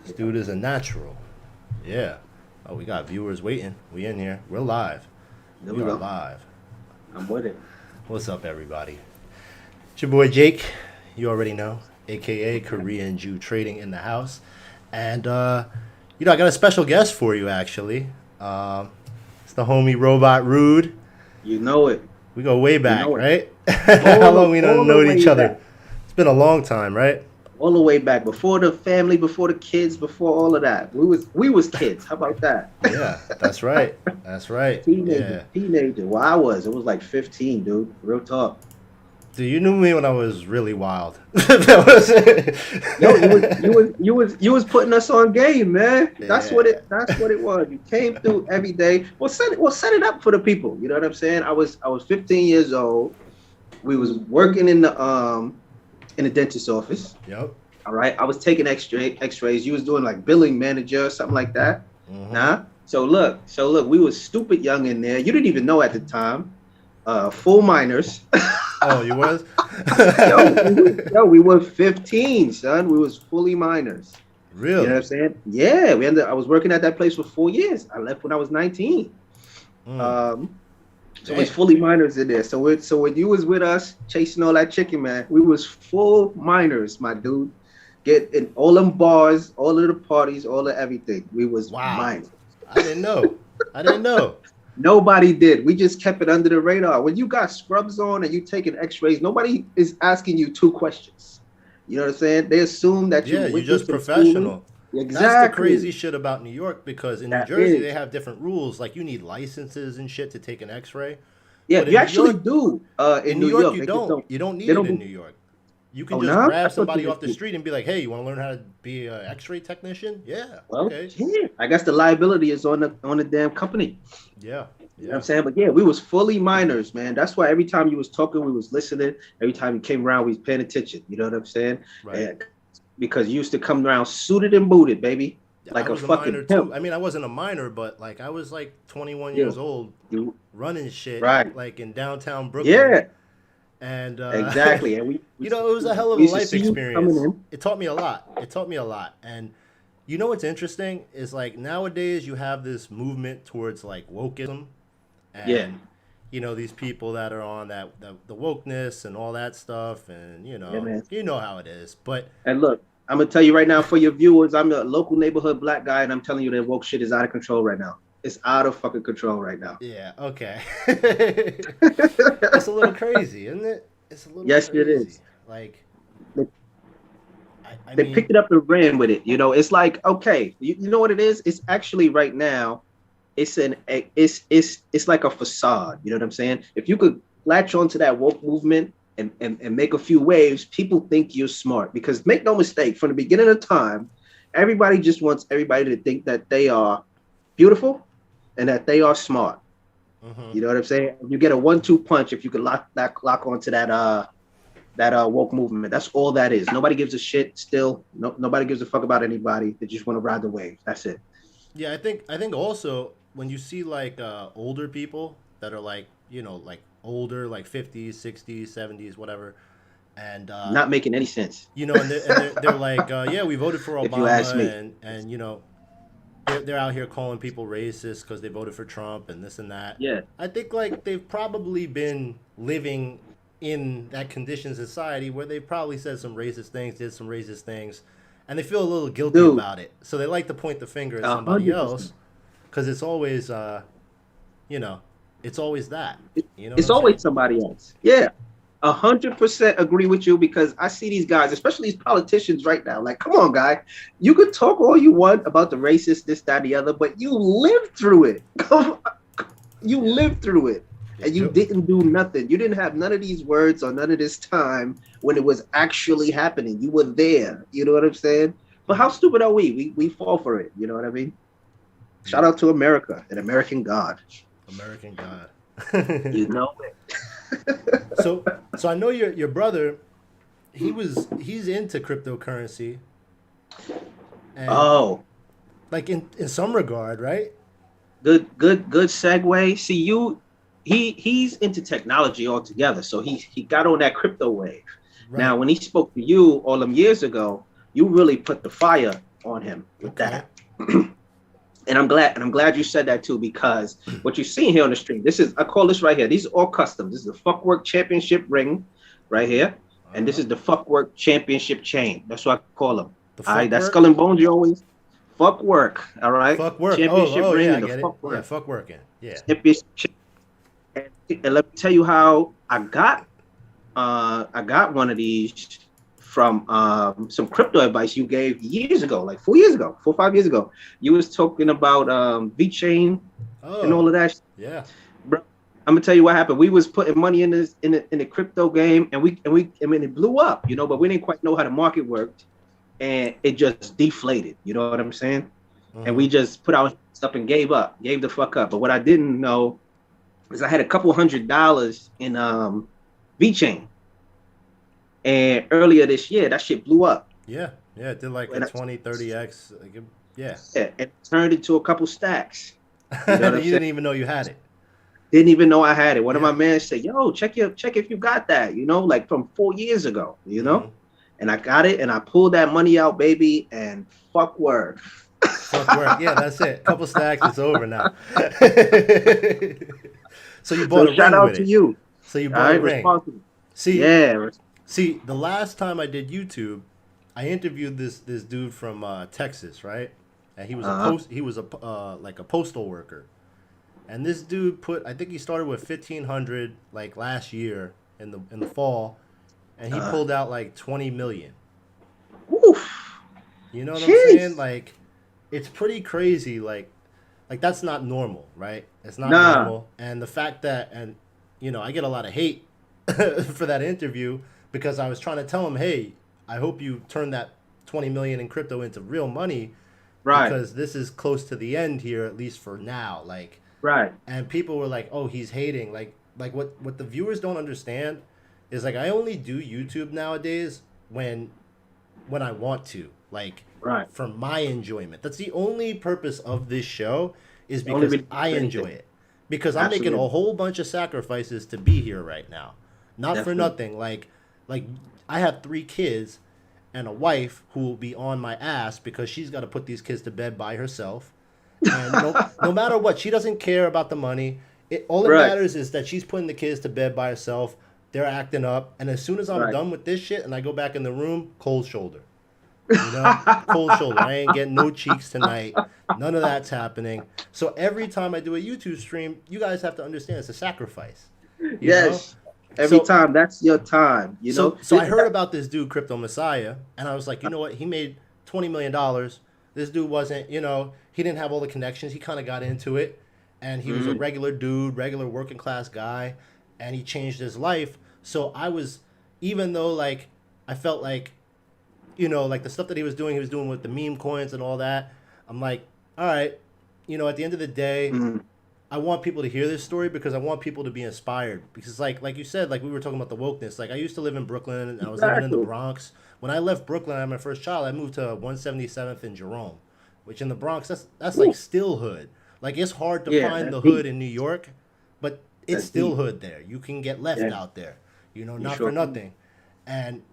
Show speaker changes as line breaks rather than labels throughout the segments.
This dude is a natural. Yeah. Oh, we got viewers waiting. We in here. We're live.
There
We
we
are
go.
live.
I'm with it.
What's up, everybody? It's your boy Jake. You already know, aka Korean Jew Trading in the house. And I got a special guest for you actually. It's the homie Robot Rude.
You know it.
We go way
You
back,
know it.
right? How long we don't
All the
know each
way
other?
back.
It's been a long time, right?
All the way back. Before the family, before the kids, before all of that. We was kids. How about that?
Yeah, that's right. That's right.
Teenager.
Yeah.
Teenager. Well, I was. It was like 15, dude. Real talk.
Dude, you knew me when I was really wild. That was
Yo, you was putting us on game, man. That's what
yeah.
it was. You came through every day. Well set it up for the people. You know what I'm saying? I was 15 years old. We was working in the dentist's office.
Yep.
All right. I was taking x-rays. You was doing like billing manager or something like that.
Hmm.
Nah. So look, we was stupid young in there. You didn't even know at the time. Full minors.
Oh, you was?
We were 15, son. We was fully minors. You know what I'm
Really?
saying? Yeah, I was working at that place for 4 years. I left when I was 19.
Mm.
Um, so it's
Damn.
fully minors in there. So when you was with us chasing all that chicken, man, we was full minors, my dude. Get in all them bars, all of the parties, all of everything. We was
Wow.
minors.
I didn't know. I didn't know.
Nobody did. We just kept it under the radar. When you got scrubs on and you taking x-rays, nobody is asking you two questions. You know what I'm saying? They assume that you
Yeah, you
went through
just
some schooling.
professional. That's the
Exactly.
crazy shit about New York because in New
That
Jersey they
is.
have different rules. Like you need licenses and shit to take an X-ray.
Yeah,
But
you
in New
actually
York,
do in
in New
New
York
York.
you
They just
don't.
don't
You don't
they
need it
don't
in
do
New York. You can
oh
just
no? I
grab
thought you
somebody off
just
the
do.
street and be like, "Hey, you want to learn how to be an X-ray technician?" Yeah.
Well,
Okay.
yeah. I guess the liability is on the damn company.
Yeah.
You know what I'm
Yeah.
saying? But yeah, we was fully minors, man. That's why every time you was talking, we was listening. Every time you came around, we was paying attention. You know what I'm saying?
Right.
And because you used to come around suited and booted, baby,
I
like a
was a minor
fucking
too.
pimp.
I mean, I wasn't a minor, but like I was like 21
Yeah,
years old,
you
running shit
right.
like in downtown Brooklyn,
Yeah,
and
exactly. And we we,
it was a hell of
we
a
used to
life
see you coming
experience.
in.
It taught me a lot. It taught me a lot, and you know what's interesting is like nowadays you have this movement towards like wokeism,
Yeah,
and these people that are on the wokeness and all that stuff, and
yeah, man.
you know how it is, but
And look, I'm gonna tell you right now for your viewers, I'm a local neighborhood black guy, and I'm telling you that woke shit is out of control right now. It's out of fucking control right now.
yeah, okay. It's a little crazy, isn't it? It's a little
Yes, it
crazy.
is.
Like, I
They
mean,
picked it up and ran with it. It's like, okay, you know what it is? It's actually right now, it's like a facade. You know what I'm saying? If you could latch onto that woke movement and make a few waves, people think you're smart. Because make no mistake, from the beginning of time, everybody just wants everybody to think that they are beautiful and that they are smart.
hmm
You know what I'm saying? You get a 1-2 punch if you could lock onto that woke movement. That's all that is. Nobody gives a shit still. Nobody gives a fuck about anybody. They just want to ride the wave. That's it.
yeah, I think also when you see like older people that are like like older, like 50s, 60s, 70s, whatever, and
Not making any sense.
they're like, yeah, we voted for
If you ask
Obama,
me.
and they're out here calling people racist because they voted for Trump and this and that.
Yeah.
I think like they've probably been living in that condition society where they probably said some racist things, did some racist things, and they feel a little guilty
Dude,
about it. So they like to point the finger at somebody
100%.
else because it's always, you know, it's always that. You know what
It's
I'm saying?
always somebody else. Yeah. 100% agree with you because I see these guys, especially these politicians right now. Like, come on, guy. You could talk all you want about the racist, this, that, the other, but you lived through it. You
Yeah.
lived through it
Yeah.
and you didn't do nothing. You didn't have none of these words or none of this time when it was actually happening. You were there. You know what I'm saying? But how stupid are we? We fall for it. You know what I mean? Shout
Yeah.
out to America, an American God.
American God.
You know it.
So I know your brother. He's into cryptocurrency, and
Oh,
like in some regard, right?
good segue. See, he's into technology altogether. So he got on that crypto wave. Now,
Right.
when he spoke to you all them years ago, you really put the fire on him with
Okay.
that. And I'm glad you said that too, because what you're seeing here on the stream, this is, I call this right here. These are all custom. This is the Fuckwork Championship ring right here. And this
Uh-huh.
is the Fuckwork Championship chain. That's what I call them.
The
All right.
fuck
That
work?
skull and bones, you always fuck work. All right.
Fuck work. Oh,
Championship
oh
ring
yeah, I
and the
get it.
fuck
Yeah,
work.
fuck working. Yeah.
Championship chain. And let me tell you how I got one of these from some crypto advice you gave years ago, like 4 years ago, 4 or 5 years ago. You was talking about VeChain and all
Oh,
of that.
yeah.
Bro, I'm gonna tell you what happened. We was putting money in this in the crypto game, and I mean it blew up, but we didn't quite know how the market worked, and it just deflated. You know what I'm saying? And
Mm-hmm.
we just put our stuff and gave the fuck up. But what I didn't know is I had a couple $100 in VeChain, and earlier this year that shit blew up,
Yeah. Yeah, it did like a
and
20, 30x. Like, yeah.
it turned into a couple stacks. You know what
And
I'm
you
saying?
didn't even know you had it.
Didn't even know I had it. One of my
Yeah.
men said, "Yo, check if you got that." Like from 4 years ago.
Mm-hmm.
And I got it, and I pulled that money out, baby, and fuck word.
Fuck work. Yeah, that's it. Couple stacks, it's over now. So you
So
bought a
shout
ring with
out to
it.
you.
So you
All
bought a
right,
ring.
responsible.
See,
Yeah.
see, the last time I did YouTube, I interviewed this dude from Texas, right? And he was a
Uh-huh.
post. He was a like a postal worker. And this dude put. I think he started with 1,500 like last year in the fall, and he
Uh-huh.
pulled out like 20 million.
Oof.
You know what I'm saying?
Jeez.
Like, it's pretty crazy. Like that's not normal, right? It's not
Nah.
normal. And the fact that, and I get a lot of hate for that interview because I was trying to tell him, hey, I hope you turn that 20 million in crypto into real money
Right.
because this is close to the end here, at least for now. Like,
Right.
and people were like, "Oh, he's hating." Like what the viewers don't understand is like I only do YouTube nowadays when I want to, like
Right.
for my enjoyment. That's the only purpose of this show is
Only
because
really
I
for
enjoy
anything.
it. Because I'm making a
Absolutely.
whole bunch of sacrifices to be here right now. Not for
Definitely.
nothing. Like I have 3 kids and a wife who will be on my ass because she's got to put these kids to bed by herself. And no matter what, she doesn't care about the money. All it
Right.
matters is that she's putting the kids to bed by herself. They're acting up, and as soon as I'm
Right.
done with this shit and I go back in the room, cold shoulder. Cold shoulder. I ain't getting no cheeks tonight. None of that's happening. So every time I do a YouTube stream, you guys have to understand it's a sacrifice. You know.
Yes. Every
So
time, that's your time.
so I heard about this dude, Crypto Messiah, and I was like, you know what? He made $20 million. This dude wasn't, he didn't have all the connections. He kind of got into it, and he was a
Mhm.
regular dude, regular working class guy, and he changed his life. So I was, even though like I felt like, like the stuff that he was doing with the meme coins and all that. I'm like, all right, at the end of the day,
Mhm.
I want people to hear this story because I want people to be inspired. Because like you said, like we were talking about the wokeness. Like I used to live in Brooklyn and I was living in the
Exactly.
Bronx. When I left Brooklyn, I had my first child. I moved to 177th in Jerome, which in the Bronx that's like
Ooh.
still hood. Like it's hard to
Yeah,
find
that's
the hood
deep.
in New York, but it's
That's
still
deep.
hood there. You can get left
Yeah,
out there.
you
Not for
sure can.
nothing. And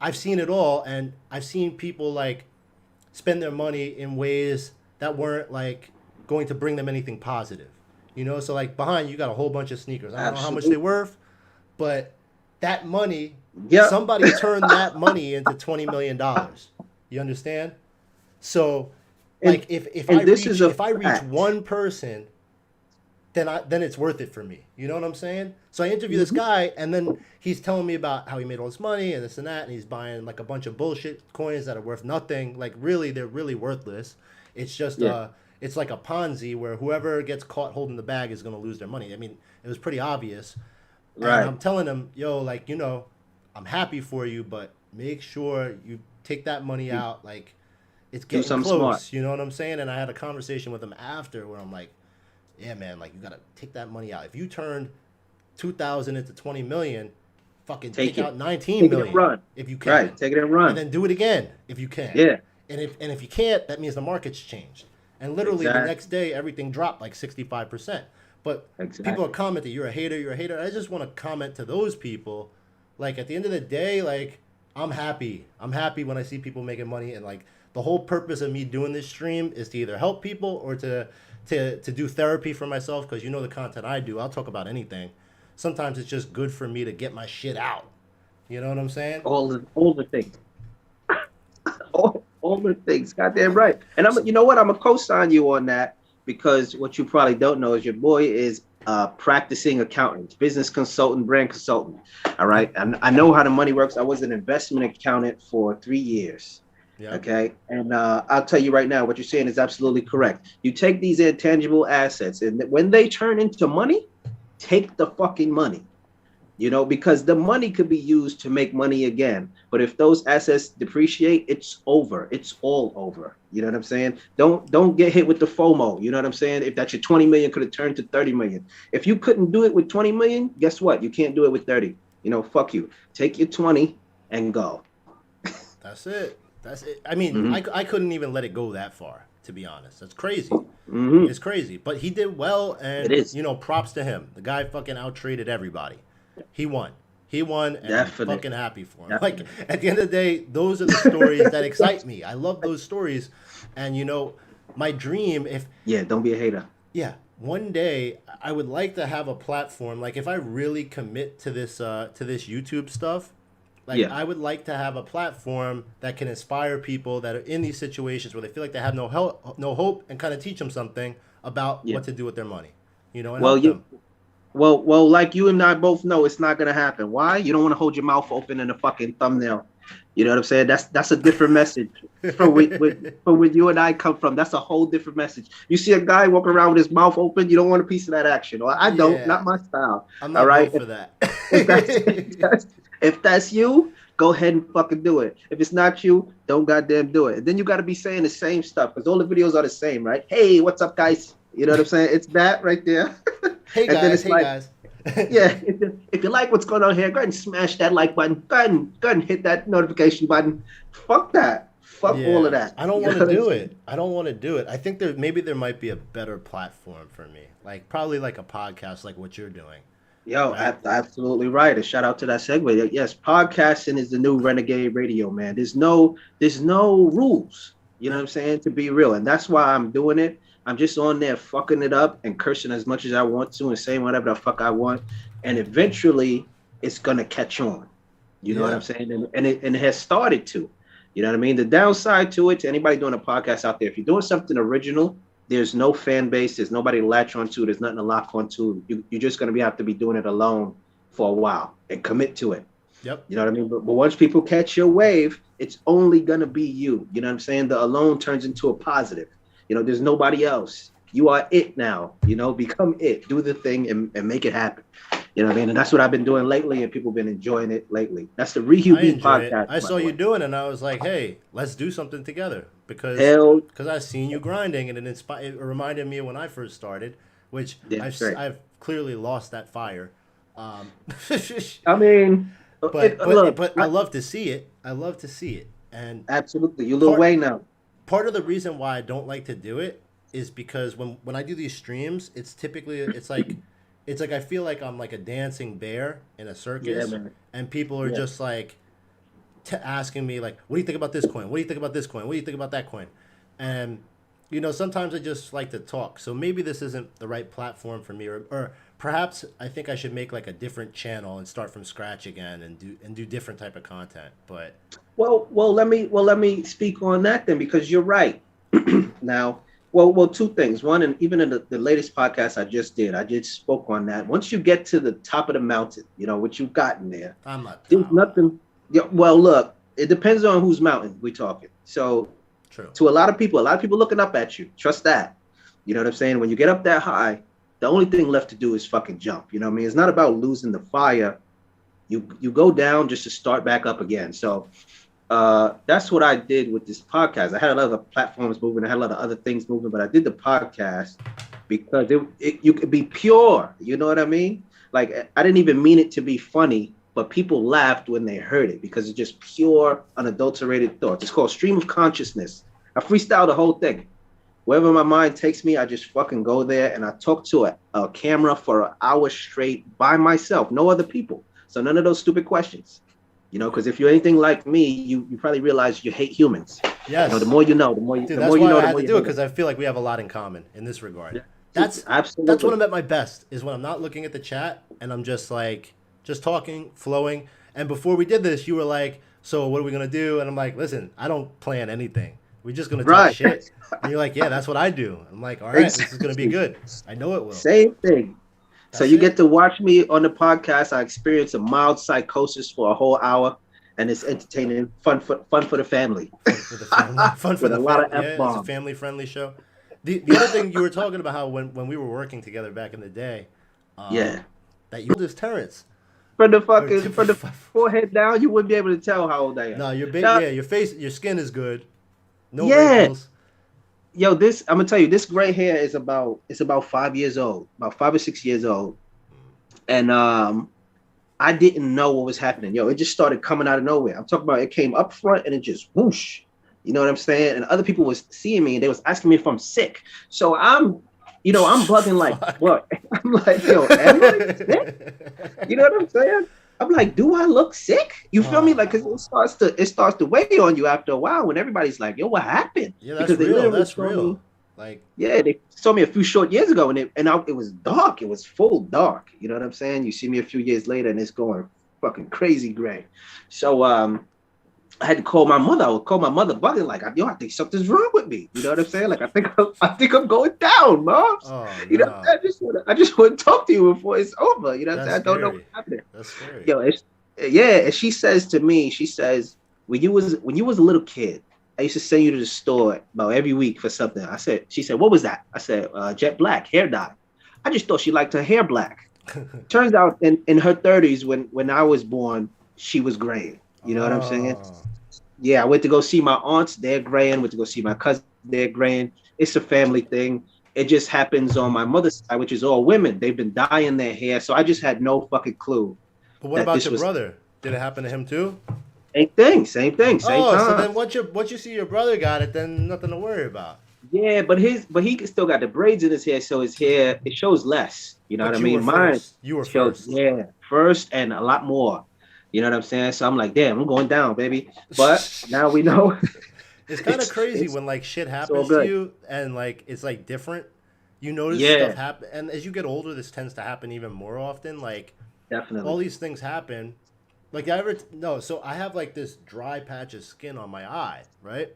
I've seen it all, and I've seen people like spend their money in ways that weren't like going to bring them anything positive. So like behind you got a whole bunch of sneakers. I don't know how much they
Absolutely.
worth, but that money,
Yep.
somebody turned that money into $20 million. You understand? So
and
like if I
and this is
reach
a
if I reach
fact.
one person, then it's worth it for me. You know what I'm saying? So I interview this
Mhm.
guy, and then he's telling me about how he made all this money and this and that, and he's buying like a bunch of bullshit coins that are worth nothing. Like really, they're really worthless. It's just
Yeah.
it's like a Ponzi where whoever gets caught holding the bag is gonna lose their money. I mean, it was pretty obvious. And
Right.
I'm telling him, yo, like I'm happy for you, but make sure you take that money
You
out. Like it's
do
getting
something smart.
close. You know what I'm saying? And I had a conversation with him after where I'm like, yeah, man, like you gotta take that money out. If you turned 2,000 into 20 million, fucking
Take
take
it.
out 19
Take it and
million
run.
if you
Right.
can,
Take it and
and
run.
then do it again if you can.
Yeah.
And if you can't, that means the market's changed. And literally the
Exactly.
next day, everything dropped like 65%. But people are
Exactly.
commenting, "You're a hater. You're a hater." I just want to comment to those people, like at the end of the day, like I'm happy. I'm happy when I see people making money and like the whole purpose of me doing this stream is to either help people or to do therapy for myself, because you know the content I do, I'll talk about anything. Sometimes it's just good for me to get my shit out. You know what I'm saying?
All the things. All the things. Goddamn right. And you know what? I'm gonna co-sign you on that, because what you probably don't know is your boy is practicing accountant, business consultant, brand consultant. All right. And I know how the money works. I was an investment accountant for 3 years.
Yeah.
Okay. And I'll tell you right now, what you're saying is absolutely correct. You take these intangible assets, and when they turn into money, take the fucking money. Because the money could be used to make money again. But if those assets depreciate, it's over. It's all over. You know what I'm saying? Don't get hit with the FOMO. You know what I'm saying? If that your 20 million could have turned to 30 million. If you couldn't do it with 20 million, guess what? You can't do it with 30. Fuck you. Take your 20 and go.
That's it. I mean, I couldn't even let it go that far, to be honest. That's crazy. It's crazy. But he did well, and,
It is.
Props to him. The guy fucking out-traded everybody. He won, and
Definitely.
I'm fucking happy for him.
Definitely.
Like, at the end of the day, those are the stories that excite me. I love those stories. And, my dream,
Don't be a hater.
one day I would like to have a platform. Like, if I really commit to this YouTube stuff, I would like to have a platform that can inspire people that are in these situations where they feel like they have no hope, and kind of teach them something about what to do with their money. And help them.
Well, like you and I both know, it's not gonna happen. Why? You don't want to hold your mouth open in a fucking thumbnail. You know what I'm saying? That's a different message from where you and I come from. That's a whole different message. You see a guy walking around with his mouth open, you don't want a piece of that action. Or I don't, not my style.
I'm not right for that.
If that's you, go ahead and fucking do it. If it's not you, don't goddamn do it. And then you got to be saying the same stuff, because all the videos are the same, right? Hey, what's up, guys? You know what I'm saying? It's that right there.
Hey guys, guys.
Yeah, if you like what's going on here, go ahead and smash that like button. Go ahead and hit that notification button. Fuck that. Fuck all of that.
I don't want to do it. I think there might be a better platform for me. Like, probably like a podcast, like what you're doing.
Yo, right? Absolutely right. And shout out to that segue. Yes, podcasting is the new renegade radio, man. There's no rules. You know what I'm saying? To be real. And that's why I'm doing it. I'm just on there fucking it up and cursing as much as I want to and saying whatever the fuck I want. And eventually it's going to catch on. You know what I'm saying? And it has started to. You know what I mean? The downside to it, to anybody doing a podcast out there, if you're doing something original, there's no fan base. There's nobody to latch onto. There's nothing to lock onto. You're just going to have to be doing it alone for a while and commit to it.
Yep.
You know what I mean? But once people catch your wave, it's only going to be you. You know what I'm saying? The alone turns into a positive. There's nobody else. You are it now. Become it. Do the thing and make it happen. You know what I mean? And that's what I've been doing lately, and people have been enjoying it lately. That's the Rehubie podcast.
I saw you doing it, and I was like, hey, let's do something together. Because I've seen you grinding, and it reminded me of when I first started, which I've clearly lost that fire.
I mean,
but I love to see it. And
absolutely. You're a little way now.
Part of the reason why I don't like to do it is because when I do these streams, it's like I feel like I'm like a dancing bear in a circus, and people are just like asking me like, what do you think about this coin? What do you think about this coin? What do you think about that coin? And sometimes I just like to talk. So maybe this isn't the right platform for me, or perhaps I think I should make like a different channel and start from scratch again and do different type of content. But
Well, let me speak on that then, because you're right. Now, two things. One, and even in the latest podcast I just spoke on that. Once you get to the top of the mountain, what you've gotten there.
I'm not.
There's nothing. Yeah, well, look, it depends on whose mountain we're talking. So,
true.
To a lot of people looking up at you. Trust that. You know what I'm saying? When you get up that high, the only thing left to do is fucking jump. You know what I mean? It's not about losing the fire. You go down just to start back up again. So. That's what I did with this podcast. I had a lot of platforms moving. I had a lot of other things moving, but I did the podcast because you could be pure. You know what I mean? Like, I didn't even mean it to be funny, but people laughed when they heard it because it's just pure, unadulterated thoughts. It's called Stream of Consciousness. I freestyle the whole thing. Wherever my mind takes me, I just fucking go there and I talk to a camera for an hour straight by myself, no other people. So none of those stupid questions. You know, because if you're anything like me, you probably realize you hate humans. You know, the
Yes.
more you know, the more you
Dude,
the
that's
more you
why
know,
I
the
had
more
to
you
do it
hate them.
because I feel like we have a lot in common in this regard.
Yeah.
That's when
Absolutely.
I'm at my best is when I'm not looking at the chat and I'm just like just talking, flowing. And before we did this, you were like, "So what are we gonna do?" And I'm like, "Listen, I don't plan anything. We're just gonna talk
Right.
shit." And you're like, "Yeah, that's what I do." I'm like, "All right, this is gonna be
Exactly.
good. I know it will."
Same thing. So
That's
you get
it.
to watch me on the podcast. I experience a mild psychosis for a whole hour, and it's entertaining, fun for the family,
Fun for the family. Fun for
with a
the
lot of
family.
f
Yeah, it's a
bombs.
family friendly show. The other thing you were talking about how when we were working together back in the day,
Yeah,
that you this Terrence. Or
from the forehead down, you wouldn't be able to tell how old I am.
no, your
Now,
yeah, your face, your skin is good. No
yeah,
wrinkles.
yo, this I'm gonna tell you, this gray hair is about it's about 5 years old, about 5 or 6 years old, and I didn't know what was happening. Yo, it just started coming out of nowhere. I'm talking about it came up front and it just whoosh. You know what I'm saying? And other people was seeing me and they was asking me if I'm sick. So I'm bugging like,
Fuck.
what? I'm like, yo, am I sick? You know what I'm saying? I'm like, do I look sick? You feel me? Like, cause
Ah,
it starts to weigh on you after a while when everybody's like, yo, what happened?
yeah, that's
Because they
real.
literally
That's
saw
real.
me.
Like,
Yeah, they saw me a few short years ago, and it was dark. It was full dark. You know what I'm saying? You see me a few years later, and it's going fucking crazy gray. So I had to call my mother. I would call my mother, bugging like, yo, I think something's wrong with me. You know what I'm saying? Like I think I'm going down, moms.
oh
You know,
no,
I just want to talk to you before it's over. You know what I'm
that's
saying? I don't know
scary.
what's happening.
That's scary.
Yo, yeah, and she says to me, she says, when you was a little kid, I used to send you to the store about every week for something. She said, what was that? I said, jet black, hair dye. I just thought she liked her hair black. Turns out in her 30s, when I was born, she was gray. You know what I'm saying?
Oh,
Yeah, I went to go see my aunts, they're graying. Went to go see my cousins, they're graying. It's a family thing. It just happens on my mother's side, which is all women. They've been dyeing their hair. So I just had no fucking clue
but what
that
about
this
your
was
brother? Did it happen to him too?
same
Oh, so
time.
then once you see your brother got it, then nothing to worry about.
Yeah, but he still got the braids in his hair, so his hair it shows less. You know what
But
I
you were
mean? Mine
first. You were
shows,
first.
yeah, first and a lot more. You know what I'm saying? So I'm like, damn, I'm going down, baby. But now we know
It's kind of
it's
crazy
it's
when like shit
it's all
happens to
good.
you and like it's like different. You notice stuff
Yeah,
happen, and as you get older, this tends to happen even more often. Like all
definitely.
these things happen. Like I ever no, so I have like this dry patch of skin on my eye, right?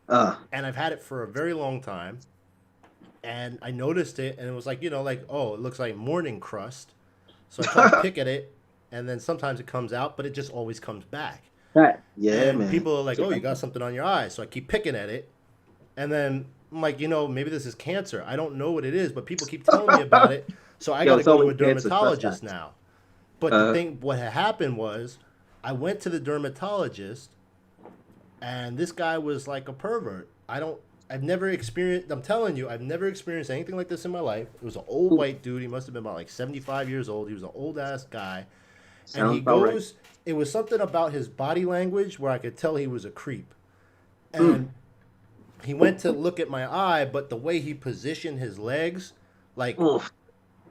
Uh,
And I've had it for a very long time. And I noticed it, and it was like like oh, it looks like morning crust. So I try to pick at it, and then sometimes it comes out, but it just always comes back.
Right. Yeah,
And
man.
people are like, "Oh, you got something on your eye." So I keep picking at it, and then I'm like, maybe this is cancer. I don't know what it is, but people keep telling me about it. So I got
Yo,
to
it's
go to
always
a
cancer. Trust that.
dermatologist now. But
Uh,
what had happened was, I went to the dermatologist, and this guy was like a pervert. I've never experienced. I'm telling you, I've never experienced anything like this in my life. It was an old white dude. He must have been about like 75 years old. He was an old ass guy, and
sounds
he
about right.
goes. It was something about his body language where I could tell he was a creep.
Mm.
And he went to look at my eye, but the way he positioned his legs, like
Oof.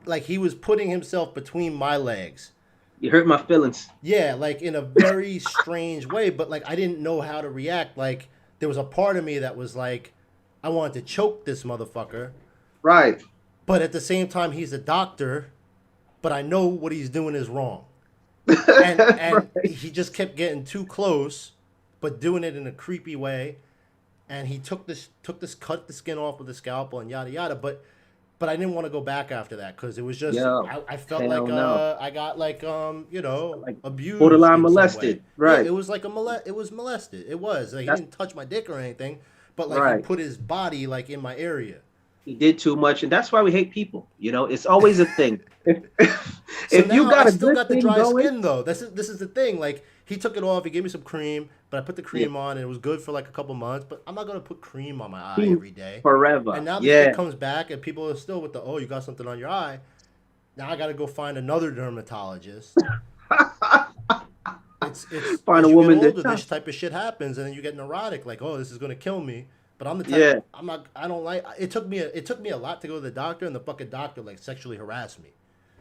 like he was putting himself between my legs.
You hurt my feelings.
Yeah, like in a very strange way, but like I didn't know how to react. Like there was a part of me that was like, I wanted to choke this motherfucker,
Right.
but at the same time he's a doctor, but I know what he's doing is wrong. And
Right.
he just kept getting too close, but doing it in a creepy way. And he took this cut the skin off with a scalpel and yada yada. But I didn't want to go back after that because it was just
Yo,
I felt like
hell no.
I got like
Like
abused
borderline
in some way.
molested.
Yeah,
Right.
it was like it was molested. It was like he
That's
didn't touch my dick or anything, but like he
right.
put his body like in my area.
He did too much, and that's why we hate people. You know, it's always a thing.
So
If you
now I
got a
still
good
got the
thing
dry
going,
skin though. This is the thing. Like he took it off. He gave me some cream, but I put the
yeah,
cream on and it was good for like a couple months. But I'm not gonna put cream on my eye
team
every day. And
forever.
now the shit
Yeah.
comes back and people are still with the you got something on your eye. Now I got to go find another dermatologist. It's
Find a
as you get
woman that
older,
tough.
this type of shit happens, and then you get neurotic. Like, oh, this is gonna kill me. But I'm the type.
Yeah.
I'm not. I don't like. It took me a lot to go to the doctor, and the fucking doctor like sexually harassed me.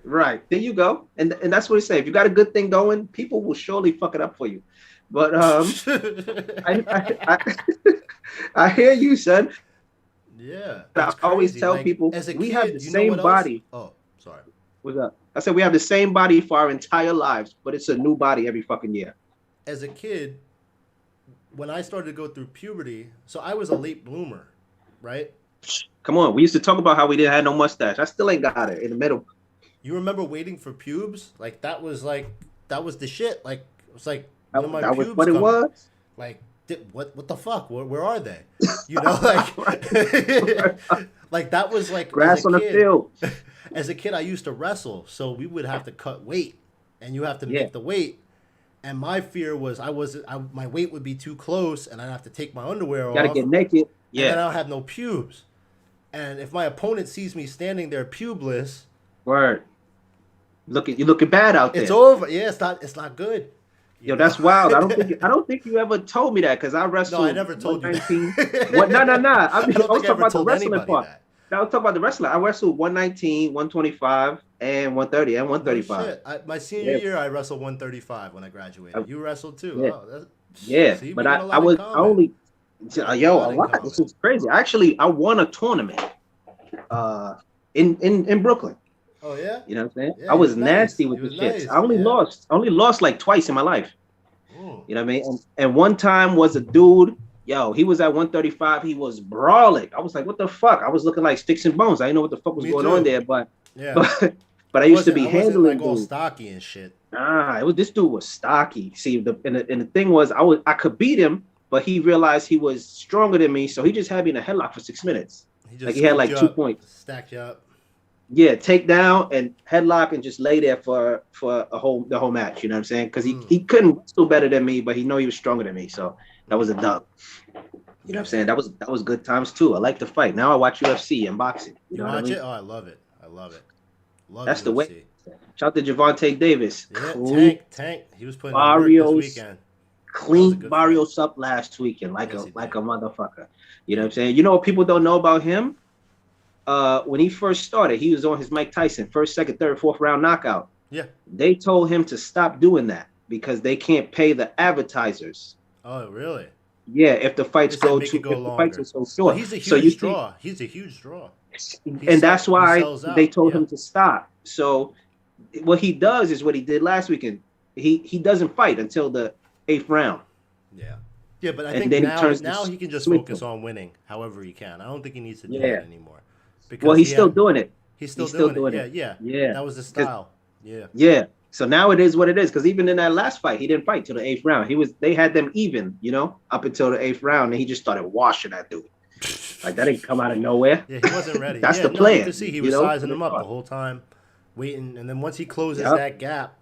Right. There you go. And that's what he said. If you got a good thing going, people will surely fuck it up for you. But I I hear you, son.
Yeah,
I
it's
always
crazy.
tell
Like
people
as a
we have the
kid, you know what
same
else?
body.
Oh, sorry.
What's up? I said we have the same body for our entire lives, but it's a new body every fucking year.
As a kid, when I started to go through puberty, so I was a late bloomer, right?
Come on. We used to talk about how we didn't have no mustache. I still ain't got it in the middle.
You remember waiting for pubes? Like that was the shit. Like it was like when are my
That was
pubes
what it
coming?
was.
Like what the fuck? Where are they? You know, like like that was like as a
Grass on the
kid.
field.
As a kid, I used to wrestle, so we would have to cut weight, and you have to
Yeah.
make the weight. And my fear was my weight would be too close, and I'd have to take my underwear
Got to
off,
get naked.
and then
Yeah.
I don't have no pubes. And if my opponent sees me standing there pubeless,
Word. You looking bad out
it's
there.
over. Yeah, it's not good. You
Yo,
know.
that's wild. I don't think you ever told me that because I
No, I
wrestled
never told you
119. What? No, no, no.
that.
I
I
mean,
don't
I was
think I
talking
ever
about the
told
wrestling
anybody
part.
that.
Now I was talking about the wrestling. I wrestled 119, 125, and 130 and
No
135.
shit. My senior
Yeah,
year, I wrestled 135 when I graduated. You wrestled too.
yeah,
Oh,
yeah.
see, we
But
got a
I
lot in
was I
common.
only
We got a
yo a
lot in
lot. This
common.
is crazy. Actually, I won a tournament uh in Brooklyn.
Oh yeah,
You know what I'm saying?
yeah.
I
He
was
was
nasty
nice.
with
He
the
was
shits.
nice. Yeah.
I only lost like twice in my life.
Mm.
You know what I mean? And one time was a dude, yo, he was at 135. He was brawling. I was like, what the fuck? I was looking like sticks and bones. I didn't know what the fuck was
Me
going on
too.
there,
Yeah.
but but I used to be
I wasn't
handling
like all
dude.
stocky and shit.
It was this dude was stocky. See, and the thing was, I could beat him, but he realized he was stronger than me, so he just had me in a headlock for 6 minutes.
He
Like
just
he had
scooped
like
you
two
up,
points.
stacked you up.
Yeah, take down and headlock and just lay there for the whole match. You know what I'm saying? Because
Mm.
he couldn't wrestle better than me, but he know he was stronger than me. So that was a dub. You know what I'm
Yeah.
saying? That was good times too. I like to fight. Now I watch UFC and boxing. You
You
know what I
watch
mean?
it? Oh, I love it. I love it. Love
That's the way.
UFC.
Shout out to Javante Davis.
Yeah,
Clean
Tank. He was putting in work this
Barrios,
weekend. That was a
clean
good fight.
Barrios up last weekend
Yes, he
like
did.
a motherfucker. You know
Yeah,
what I'm saying? You know what people don't know about him? When he first started, he was on his Mike Tyson first, second, third, fourth round knockout.
yeah.
They told him to stop doing that because they can't pay the advertisers.
Oh, really?
Yeah, if the fights
They said
go
make it
to
go
if the fights are
longer.
so
But
short.
he's a
So you
huge
see,
draw. He's a huge draw.
and that's
He
why
sells
they
out.
told
Yeah,
him to stop. So what he does is what he did last weekend. He doesn't fight until the eighth round,
yeah, yeah. But I
and
think
then he turns to
now he can just
Smith.
focus on winning, however he can. I don't think he needs to do that
Yeah.
anymore,
Well,
because
he's still doing it.
he's still
He's still
doing it.
doing
Yeah,
it.
yeah.
Yeah.
That was the
Because
style. Yeah.
yeah. So now it is what it is. Because even in that last fight, he didn't fight till the eighth round. They had them even, up until the eighth round, and he just started washing that dude. Like that didn't come out of nowhere.
Yeah, he wasn't ready.
That's
Yeah,
the
no, you
plan.
could see he was sizing him up the
Yeah.
whole time, waiting, and then once he closes that gap,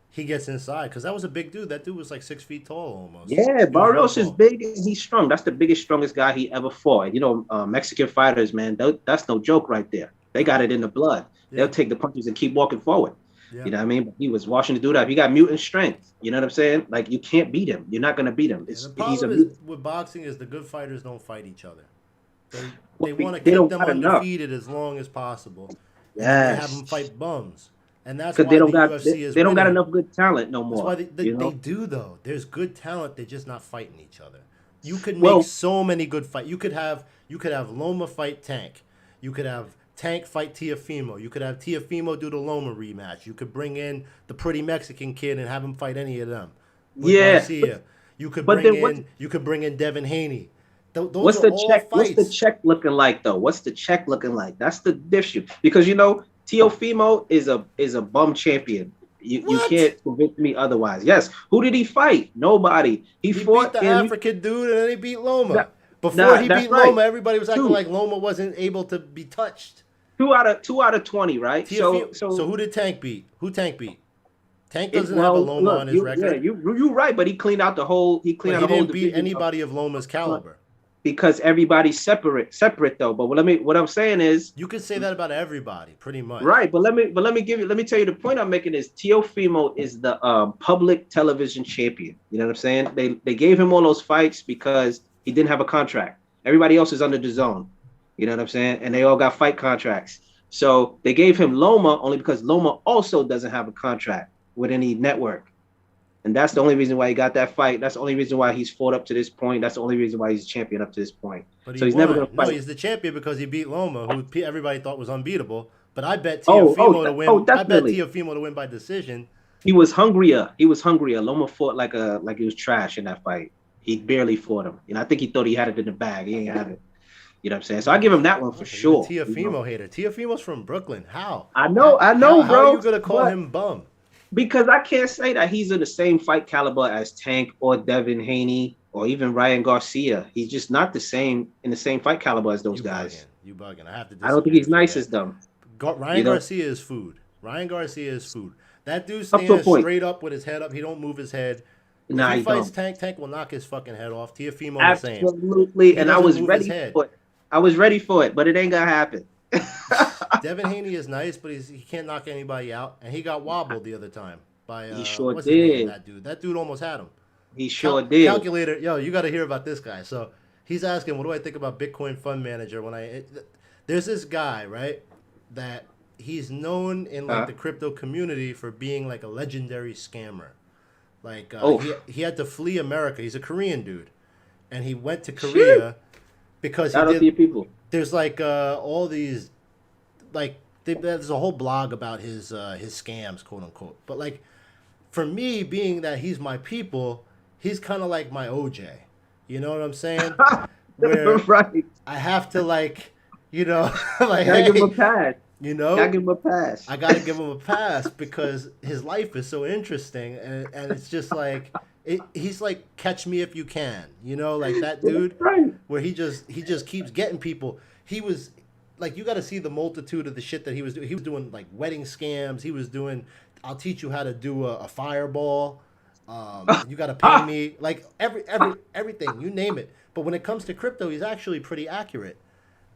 he gets inside because that was a big dude. That dude was like 6 feet tall almost.
Yeah,
He was real
Barrios is
tall.
big and he's strong. That's the biggest, strongest guy he ever fought. Mexican fighters, man, that's no joke right there. They got it in the blood. They'll
Yeah,
take the punches and keep walking forward.
yeah.
You know what I mean? But he was watching the dude up. He got mutant strength. You know what I'm saying? Like you can't beat him. You're not gonna beat him.
Yeah, the
He's a
problem is
mutant.
with boxing is the good fighters don't fight each other. They
Well,
they want to
they
keep
don't
them
got enough.
undefeated as long as possible, and then they have them
Yes,
fight bums, and that's
because they
why the
don't got
UFC is
they don't got
winning.
enough good talent no
That's why
more.
they do though. There's good talent. They're just not fighting each other. You could make
Well,
so many good fights. You could have Loma fight Tank. You could have Tank fight Tiafimo. You could have Tiafimo do the Loma rematch. You could bring in the pretty Mexican kid and have him fight any of them with
yeah,
Garcia. You could
but
bring
then
in Devin Haney. Those are all
what's the
fights.
check looking like though? What's the check looking like? That's the issue. Because Teofimo is a bum champion. You
What?
can't convince me otherwise. Yes. Who did he fight? Nobody. He
He beat
fought
the
in
African dude and then he beat Loma.
that,
Before
nah,
he
that's
beat
right.
Loma, everybody was acting
Two.
like Loma wasn't able to be touched.
Two out of 20, right?
So who did Tank beat? Who Tank beat? Tank
it
doesn't have a
well
Loma
look,
on his record,
you right, but he cleaned out
but he
the whole
didn't beat
division
anybody of Loma's caliber.
because everybody's separate though. But what I'm saying is
You could say that about everybody, pretty much.
right, but let me tell you the point I'm making is Teofimo is the public television champion. You know what I'm saying? They gave him all those fights because he didn't have a contract. Everybody else is under the zone. You know what I'm saying? And they all got fight contracts. So they gave him Loma only because Loma also doesn't have a contract with any network. And that's the only reason why he got that fight. That's the only reason why he's fought up to this point. That's the only reason why he's champion up to this point.
But
So
he
he's never going
won.
to
No,
fight.
he's the champion because he beat Loma, who everybody thought was unbeatable. But I bet
Oh, oh,
Tiafimo to
oh,
win. I bet
definitely.
Tiafimo to win by decision.
He was hungrier. He was hungrier. Loma fought like he was trash in that fight. He barely fought him. I think he thought he had it in the bag. He ain't have it. You know what I'm saying? So I give him that one for
So you're a
sure.
Tiafimo hater. Tiafimo's from Brooklyn. How?
I know,
How are
bro.
you gonna call
But
him bum?
because I can't say that he's in the same fight caliber as Tank or Devin Haney or even Ryan Garcia. He's just not the same in the same fight caliber as those
You
guys.
bugging. You bugging. I have to
I don't think
disagree
he's
with you
nice
there.
as them.
Ryan
You know,
Garcia is food. Ryan Garcia is food. That dude
up to a
stands
point.
straight up with his head up. He don't move his head. If
Nah,
he
he
fights
don't.
Tank, Tank will knock his fucking head off. Tiafimo the same.
Absolutely.
He
And I
doesn't
was
move his
ready
head.
for it. I was ready for it, but it ain't gonna happen.
Devin Haney is nice, but he can't knock anybody out. And he got wobbled the other time by
He sure
what's the name of
did.
that dude? That dude almost had him.
He sure did.
Calculator, yo, you got to hear about this guy. So he's asking, what do I think about Bitcoin Fund Manager? There's this guy, right, that he's known in like
Uh,
the crypto community for being like a legendary scammer. Like
oh,
he had to flee America. He's a Korean dude, and he went to
shit.
Korea because he
Shout out to
did.
your people.
There's like all these like there's a whole blog about his scams, quote unquote. But like for me, being that he's my people, he's kind of like my OJ. You know what I'm saying? Where
Right.
I have to like, like
Gotta give him a
hey,
pass.
you
Gotta
know,
give him a pass.
I gotta give him a pass because his life is so interesting, and it's just like he's like Catch Me If You Can, like that dude
Right.
where he just keeps getting people. He was like, you got to see the multitude of the shit that he was doing. He was doing like wedding scams. He was doing, I'll teach you how to do a fireball. You got to pay me like everything, you name it. But when it comes to crypto, he's actually pretty accurate.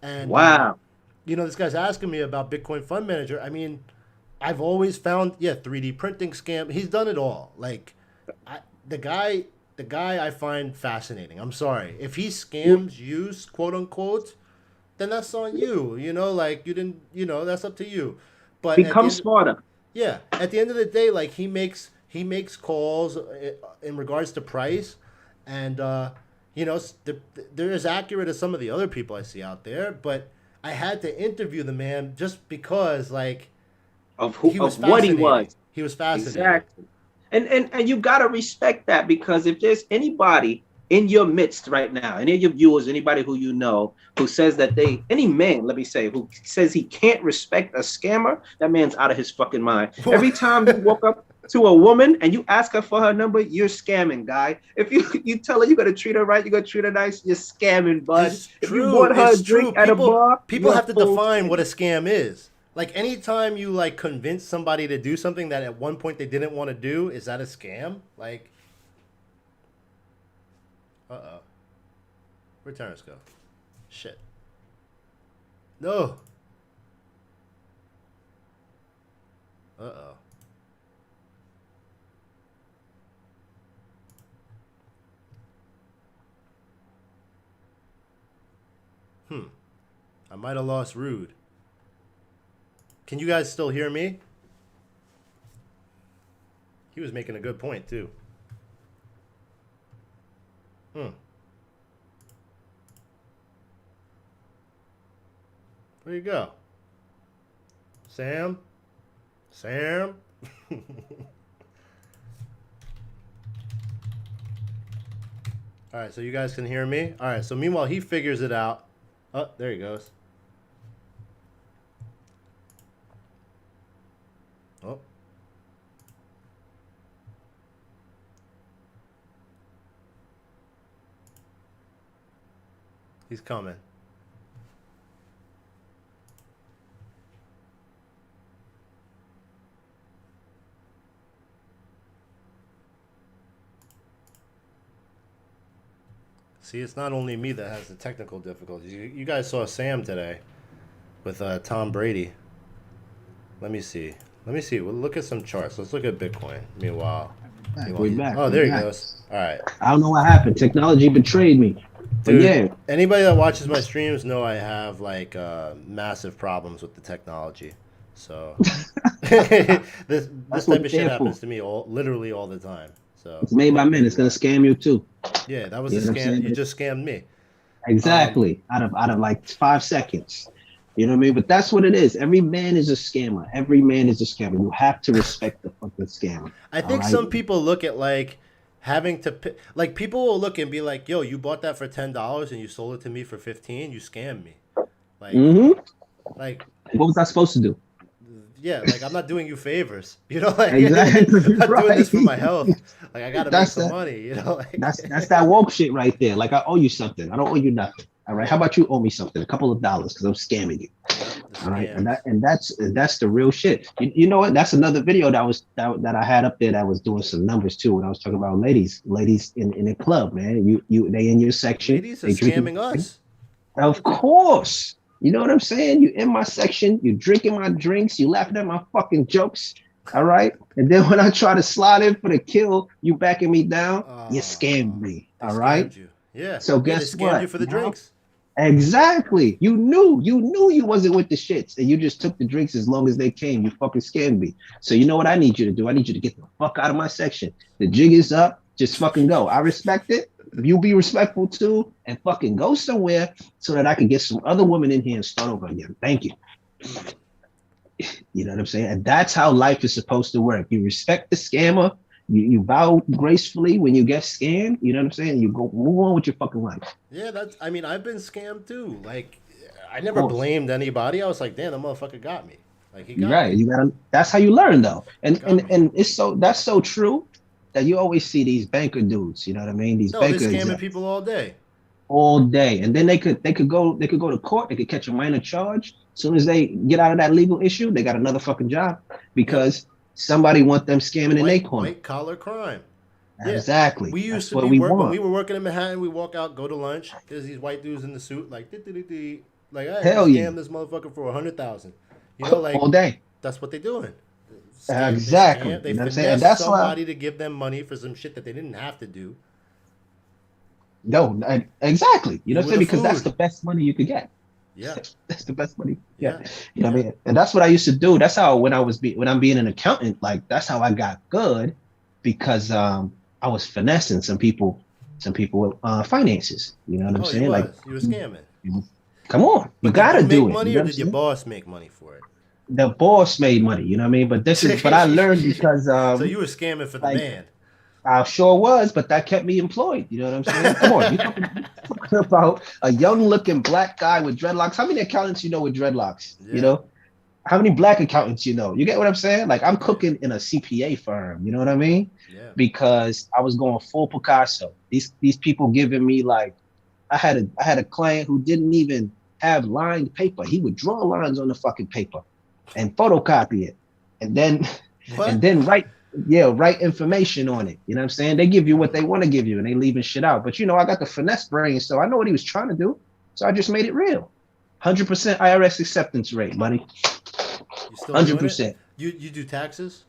And
Wow.
this guy's asking me about Bitcoin Fund Manager. I mean, I've always found 3D printing scam. He's done it all. Like, the guy I find fascinating. I'm sorry if he scams you, quote unquote, then that's on you. Like you didn't. That's up to you. But
Become smarter.
at the end of the day, like he makes calls in regards to price, and they're as accurate as some of the other people I see out there. But I had to interview the man just because, like,
Of who
he was
of what he
fascinating.
was.
He was fascinating.
Exactly. And you gotta respect that because if there's anybody in your midst right now, any of your viewers, anybody who you know who says that any man, let me say, who says he can't respect a scammer, that man's out of his fucking mind. Every time you walk up to a woman and you ask her for her number, you're scamming, guy. If you tell her you gotta treat her right, you gotta treat her nice, you're scamming, bud.
It's
If you
true.
bought her a
It's true.
drink at a bar,
People
you're
have to
full
define
scam.
what a scam is. Like anytime you like convince somebody to do something that at one point they didn't want to do, is that a scam? Like, where'd Terrence go? Shit. No. Uh-oh. I might have lost Rude. Can you guys still hear me? He was making a good point too. Where you go? Sam? Sam? All right, so you guys can hear me? All right, so meanwhile, he figures it out. Oh, there he goes. Oh. He's coming. See, it's not only me that has the technical difficulties. You guys saw Sam today with Tom Brady. Let me see. We'll look at some charts. Let's look at Bitcoin. Meanwhile,
We're back.
oh,
We're
there he
back.
goes. All right,
I don't know what happened. Technology betrayed me. But
dude.
yeah,
Anybody that watches my streams know I have like massive problems with the technology. So this
That's what
type
it's
of shit
there for.
happens to me literally all the time. So
It's made by
can't
men.
really
It's gonna
watch.
scam you too.
Yeah, that was
You
a
know what I'm
scam. You
saying?
just scammed me. Um,
Exactly. Out of like 5 seconds. You know what I mean? But that's what it is. Every man is a scammer. Every man is a scammer. You have to respect the fucking scammer.
I
All
think
right.
some people look at like having to like people will look and be like, "Yo, you bought that for $10 and you sold it to me for 15. You scammed me." Like,
Mm-hmm.
like
What was I supposed to do?
yeah, like I'm not doing you favors. You know, like
Exactly.
I'm not doing
Right.
this for my health. Like I gotta make
That's
some
that.
money. You know, like
That's that woke shit right there. Like I owe you something. I don't owe you nothing. All right. How
yeah,
about you owe me something? A couple of dollars because I'm scamming you.
yep, the
All right.
scams.
That's the real shit. You know what? That's another video that I had up there that was doing some numbers too. When I was talking about ladies in a club, man. They in your section.
Ladies are
They drinking.
scamming us.
Of course. You know what I'm saying? You in my section, you drinking my drinks, you laughing at my fucking jokes. All right. And then when I try to slide in for the kill, you backing me down, you scammed me.
They
All right.
scammed you. Yeah,
So
yeah, they
guess
scammed you
what?
for the
Now
drinks.
exactly. You knew you wasn't with the shits, and you just took the drinks as long as they came. You fucking scammed me. So you know what I need you to do? I need you to get the fuck out of my section. The jig is up. Just fucking go. I respect it. You be respectful too, and fucking go somewhere so that I can get some other women in here and start over again. Thank you.
Mm.
You know what I'm saying? And that's how life is supposed to work. You respect the scammer. You bow gracefully when you get scammed. You know what I'm saying? You go move on with your fucking life.
Yeah, that's. I mean, I've been scammed too. Like, I
Of
never
course.
blamed anybody. I was like, damn, that motherfucker got me. Like, he
You're
got me.
right. You gotta. That's how you learn, though.
He
And
got
and
me.
and it's so that's so true that you always see these banker dudes. You know what I mean? These
No, they're
banker
scamming
execs
people all day.
all day, and then they could go to court. They could catch a minor charge. As soon as they get out of that legal issue, they got another fucking job
Yep.
because somebody want them scamming in their corner.
White collar crime. Yeah.
Exactly.
We used
That's
to
what
be
we
work when
want.
we were working in Manhattan. We walk out, go to lunch. There's these white dudes in the suit, like, "Dee-dee-dee-dee." Like, hey, we
Hell yeah.
scammed this motherfucker for 100,000. You know, like
All day.
that's what they doing. Scam. They
Exactly.
scam. They
You know what I'm saying? And
finesse
that's why
somebody to give them money for some shit that they didn't have to do.
no, exactly. You know
You
what I'm
were
saying?
the
Because that's
food.
the best money you could get.
Yeah.
That's the best money. Yeah,
Yeah.
you know what
Yeah.
I mean. And that's what I used to do. That's how when I'm being an accountant, like that's how I got good because I was finessing some people with finances. You know what I'm
Oh, you
saying? Like,
was. You were scamming.
come on, you
But did
gotta
you make
do it. You
money
know
or
what I'm
did your
saying?
boss make money for it?
The boss made money. You know what I mean? But I learned because
So you were scamming for the
like
man.
I sure was, but that kept me employed. You know what I'm saying? Come on, you talking about a young looking black guy with dreadlocks. How many accountants you know with dreadlocks? You
Yeah.
know, how many black accountants you know? You get what I'm saying? Like I'm
Right.
cooking in a CPA firm. You know what I mean?
Yeah.
Because I was going full Picasso. These people giving me like I had a client who didn't even have lined paper. He would draw lines on the fucking paper and photocopy it, and then and
What?
then write information on it. You know what I'm saying? They give you what they want to give you, and they leaving shit out. But I got the finesse brain, so I know what he was trying to do. So I just made it real. 100% IRS acceptance rate, buddy.
You still doing it?
100%.
You do taxes?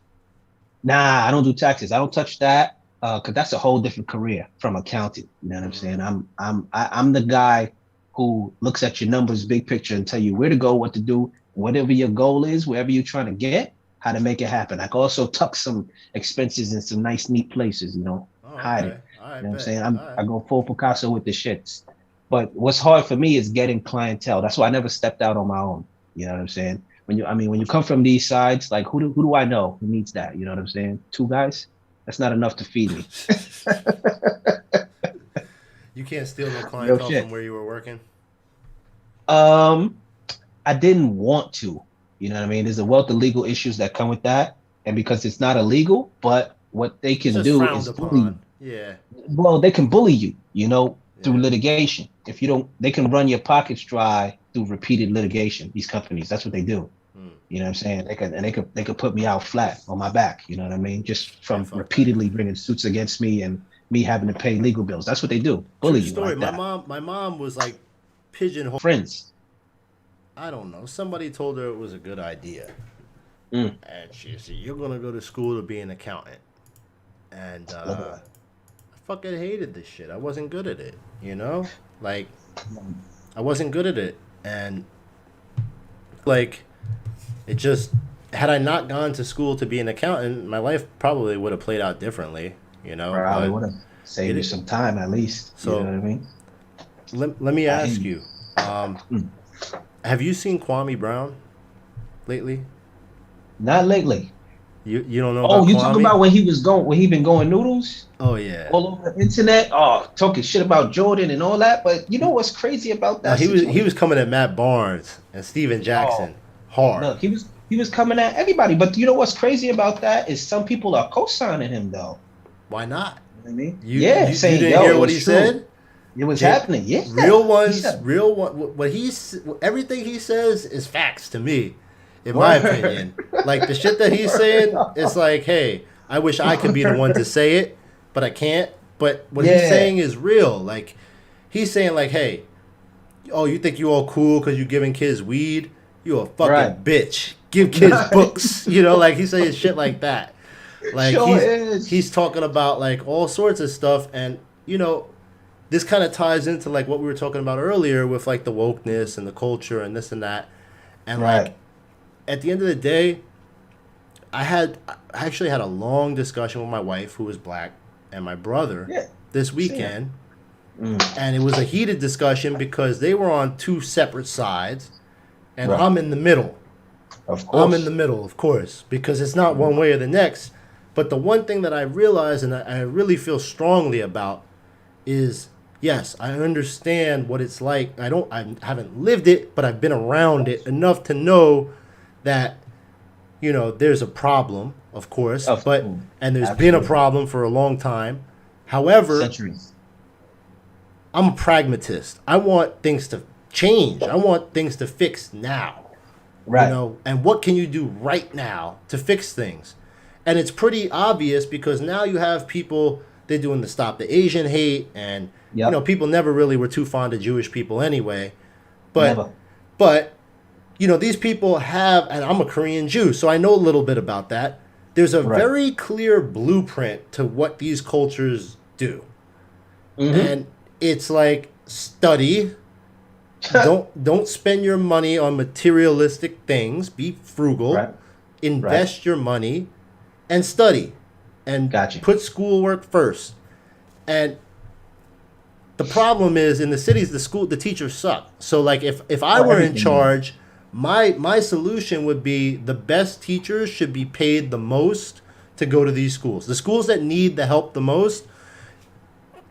Nah, I don't do taxes. I don't touch that because that's a whole different career from accounting. You know what I'm
Mm.
saying? I'm the guy who looks at your numbers, big picture, and tell you where to go, what to do, whatever your goal is, wherever you're trying to get, how to make it happen. I can also tuck some expenses in some nice, neat places.
Oh,
Hide
okay.
it.
All right,
You know what I'm
bet.
saying?
All
I
right.
go full Picasso with the shits. But what's hard for me is getting clientele. That's why I never stepped out on my own. You know what I'm saying? When you come from these sides, like who do I know who needs that? You know what I'm saying? Two guys, that's not enough to feed me.
You can't steal no
Real
clientele from
shit.
where you were working.
Um, I didn't want to. You know what I mean? There's a wealth of legal issues that come with that, and because it's not illegal, but what they
It's
can
just
do
frowned
is bully you.
upon. Yeah.
Well, they can bully you, through
Yeah.
litigation. If you don't, they can run your pockets dry through repeated litigation. These companies, that's what they do.
Hmm.
You know what I'm saying? They could put me out flat on my back. You know what I mean? Just
Yeah.
from
Fuck that.
repeatedly bringing suits against me and me having to pay legal bills. That's what they do. Bully
True
you
story.
like
My
that.
mom. My mom was like pigeonhole.
Friends.
I don't know. Somebody told her it was a good idea,
Mm,
and she said, "You're gonna go to school to be an accountant." And
look at
I fucking hated this shit. I wasn't good at it. You know, like I wasn't good at it, and like it just had I not gone to school to be an accountant, my life probably would have played out differently, you know.
Probably
But
would have saved you
it
some time at least. You know
so
what I mean?
let me
I hear
ask
you.
you,
Mm.
have you seen Kwame Brown lately?
Not lately.
You don't know
Oh,
about
you talk
Kwame?
about when he been going noodles
Oh yeah.
all over the internet? Oh, talking shit about Jordan and all that. But you know what's crazy about
No,
that
he was
situation?
coming at Matt Barnes and Steven
Oh,
Jackson hard.
look, he was coming at everybody. But you know what's crazy about that is some people are co-signing him though.
Why not?
You know what I mean?
You
Yeah,
you
saying,
didn't
yo,
hear
it
what
was
he
true.
said?
It was
Jake,
happening. Yeah.
real
He
ones,
said,
real one. What he's everything he says is facts to me, in my
word.
opinion. Like the shit that he's
Word.
saying, it's like, hey, I wish I could be the one to
Word.
say it, but I can't. But what he's
Yeah.
saying is real. Like he's saying, like, hey, oh, you think you all cool because you giving kids weed? You a
Right.
fucking bitch. Give kids books. You know, like he's saying shit like that. Like
Sure
he's
is.
talking about like all sorts of stuff, and you know, this kind of ties into like what we were talking about earlier with like the wokeness and the culture and this and that. And like
Right.
at the end of the day, I actually had a long discussion with my wife who is black and my brother
Yeah.
this
See that.
weekend,
Mm.
and it was a heated discussion because they were on two separate sides and
Right.
I'm in the middle.
Of
I'm in the
course.
middle, of course, because it's not one way or the next. But the one thing that I realize and I really feel strongly about is yes, I understand what it's like. I haven't lived it, but I've been
Of
around it
course.
enough to know that there's a problem, of course,
Of
but
course.
and there's been a
Absolutely.
problem for a long time. However,
Centuries.
I'm a pragmatist. I want things to change. I want things to fix now.
Right.
And what can you do right now to fix things? And it's pretty obvious because now you have people, they're doing the Stop the Asian Hate, and
Yep.
people never really were too fond of Jewish people anyway. But
Never.
but these people have, and I'm a Korean Jew, so I know a little bit about that. There's a
Right.
very clear blueprint to what these cultures do.
Mm-hmm.
And it's like study, don't spend your money on materialistic things, be frugal,
Right. Right.
invest your money and study and
Gotcha.
put schoolwork first. And the problem is in the cities the teachers suck. So like if I
Oh,
were in
everything is.
charge, my solution would be the best teachers should be paid the most to go to these schools. The schools that need the help the most,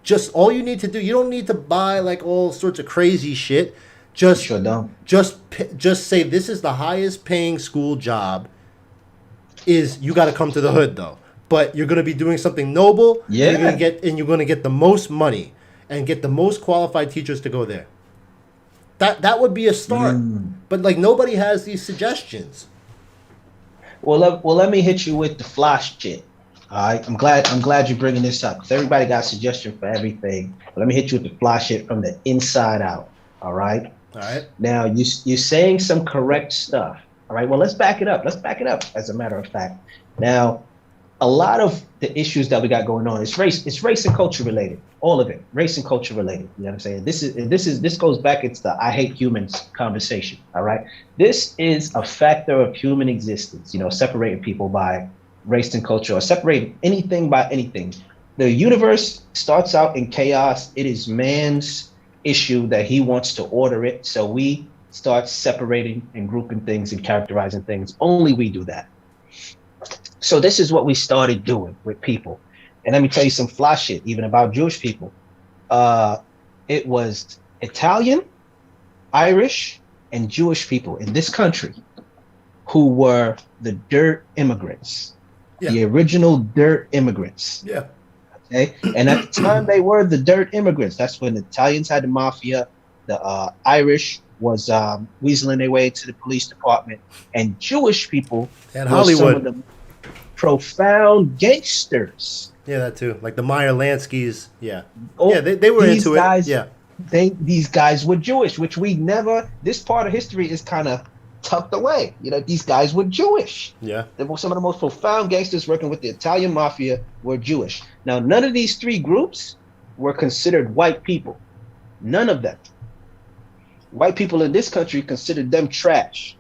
just all you need to do, you don't need to buy like all sorts of crazy shit.
You
Just
sure don't.
just say this is the highest paying school job. Is you got to come to the hood though, but you're going to be doing something noble, and
Yeah.
you're going to get the most money and get the most qualified teachers to go there. That would be a start.
Mm.
But like nobody has these suggestions.
Well, let me hit you with the flash shit. All right. I'm glad you're bringing this up because everybody got suggestion for everything. But let me hit you with the flash shit from the inside out. All right.
All right.
Now you're saying some correct stuff. All right. Well, let's back it up. Let's back it up. As a matter of fact, now a lot of the issues that we got going on is race. It's race and culture related. All of it, race and culture related. You know what I'm saying? This goes back. It's the I hate humans conversation. All right. This is a factor of human existence. Separating people by race and culture, or separating anything by anything. The universe starts out in chaos. It is man's issue that he wants to order it. So we start separating and grouping things and characterizing things. Only we do that. So this is what we started doing with people. And let me tell you some fly shit, even about Jewish people. Uh, it was Italian, Irish, and Jewish people in this country who were the dirt immigrants,
Yeah.
the original dirt immigrants.
Yeah.
Okay. And at the time they were the dirt immigrants. That's when the Italians had the mafia, the Irish was weaseling their way to the police department, and Jewish people
And
were some of
Hollywood.
the profound gangsters.
Yeah, that too. Like the Meyer Lanskys. Yeah. Yeah,
Oh,
they were
these
into it.
guys,
Yeah.
these guys were Jewish, which we never. This part of history is kind of tucked away. These guys were Jewish.
Yeah.
Some of the most profound gangsters working with the Italian mafia were Jewish. Now, none of these three groups were considered white people. None of them. White people in this country considered them trash.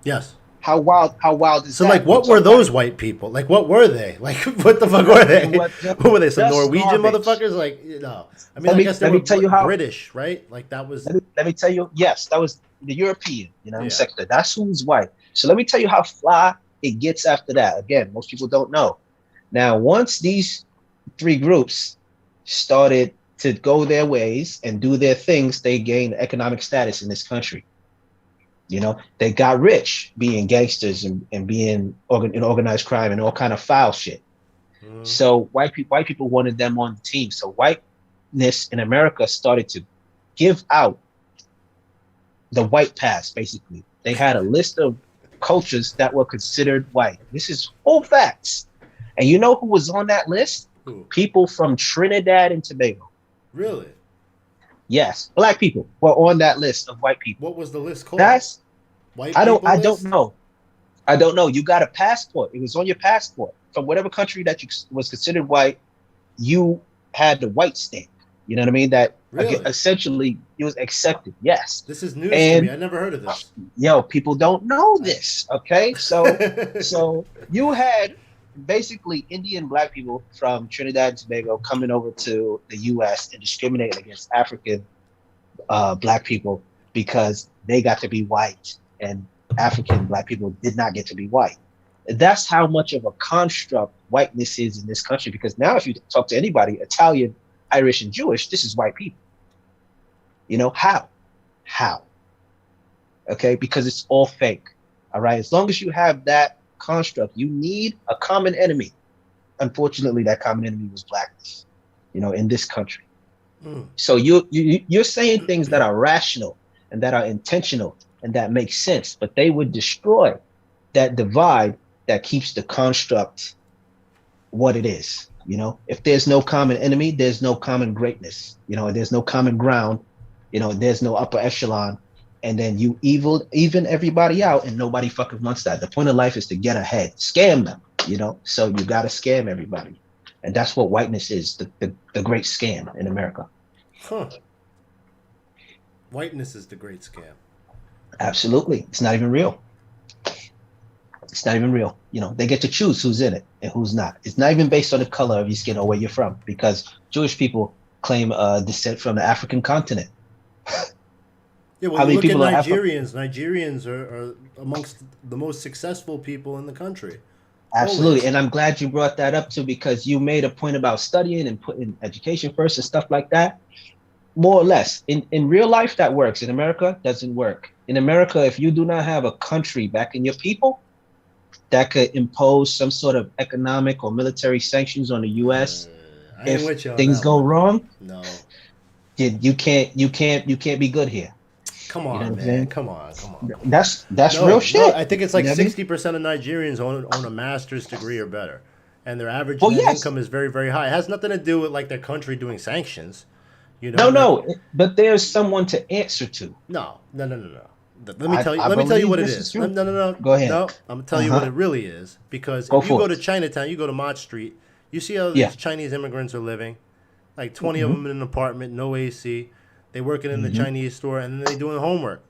Yes.
How wild is
So, like,
that? We're
what were
talking about
those white people? Like, what were they? Like, what the fuck were
they
they?
were
What were they? Some
just
Norwegian
garbage.
motherfuckers? Like, I mean, I guess they
Let
were
me tell you how.
British, right? Like, that was,
Let me tell you. Yes, that was the European.
yeah.
sector. That's who's white. So let me tell you how fly it gets after that. Again, most people don't know. Now, once these three groups started to go their ways and do their things, they gained economic status in this country. They got rich being gangsters and being in organized crime and all kind of foul shit.
Mm.
So white people wanted them on the team. So whiteness in America started to give out the white pass. Basically, they had a list of cultures that were considered white. This is all facts. And you know who was on that list?
Who?
People from Trinidad and Tobago.
Really?
Yes, black people were on that list of white people.
What was the list called?
That's
White people
I don't
list?
know. I don't know. You got a passport. It was on your passport from whatever country that you was considered white. You had the white stamp. You know what I mean? That
Really?
essentially it was accepted. Yes.
This is news to me.
And
I never heard of this.
people don't know
I...
this. Okay, so you had basically Indian black people from Trinidad and Tobago coming over to the U.S. and discriminating against African black people because they got to be white and African black people did not get to be white. That's how much of a construct whiteness is in this country. Because now, if you talk to anybody, Italian, Irish, and Jewish, this is white people. How? How? Okay, because it's all fake. All right. As long as you have that construct, you need a common enemy. Unfortunately, that common enemy was blackness. In this country.
Mm.
So you're saying things that are rational and that are intentional and that make sense, but they would destroy that divide that keeps the construct what it is. If there's no common enemy, there's no common greatness. There's no common ground. There's no upper echelon, and then you even everybody out, and nobody fucking wants that. The point of life is to get ahead, scam them. So you got to scam everybody, and that's what whiteness is, the great scam in America.
Huh. Whiteness is the great scam.
Absolutely. It's not even real. It's not even real. They get to choose who's in it and who's not. It's not even based on the color of your skin or where you're from, because Jewish people claim descent from the African continent.
Yeah, well,
How
you
many
look at
people are
Nigerians. Nigerians are amongst the most successful people in the country.
Absolutely.
Always.
And I'm glad you brought that up too, because you made a point about studying and putting education first and stuff like that. More or less. In real life, that works. In America, doesn't work. In America, if you do not have a country backing your people that could impose some sort of economic or military sanctions on the US,
I ain't
if
with you on
things
that
go
one.
wrong,
No.
you can't be good here.
Come
You know
on,
what I'm
man.
saying?
Come on. Come on. Come on.
That's real
No, no.
shit.
I think it's
You
like
know what I mean?
60% of Nigerians own a master's degree or better, and their average
Well,
net
yes.
income is very, very high. It has nothing to do with like their country doing sanctions.
No,
Like,
no, but there's someone to answer to.
no, no, no, no, no. Let me
I,
tell you.
I
Let me tell you
believe
what it
this is
is. No,
true.
no, no, no.
Go ahead.
No, I'm gonna tell you what
Uh-huh.
it really is. Because
Go
if you
for
go
it.
to Chinatown, you go to Mott Street, you see how
Yeah.
these Chinese immigrants are living. Like 20 of
Hmm.
them in an apartment, no AC. They working in the
Hmm.
Chinese store, and then they doing homework.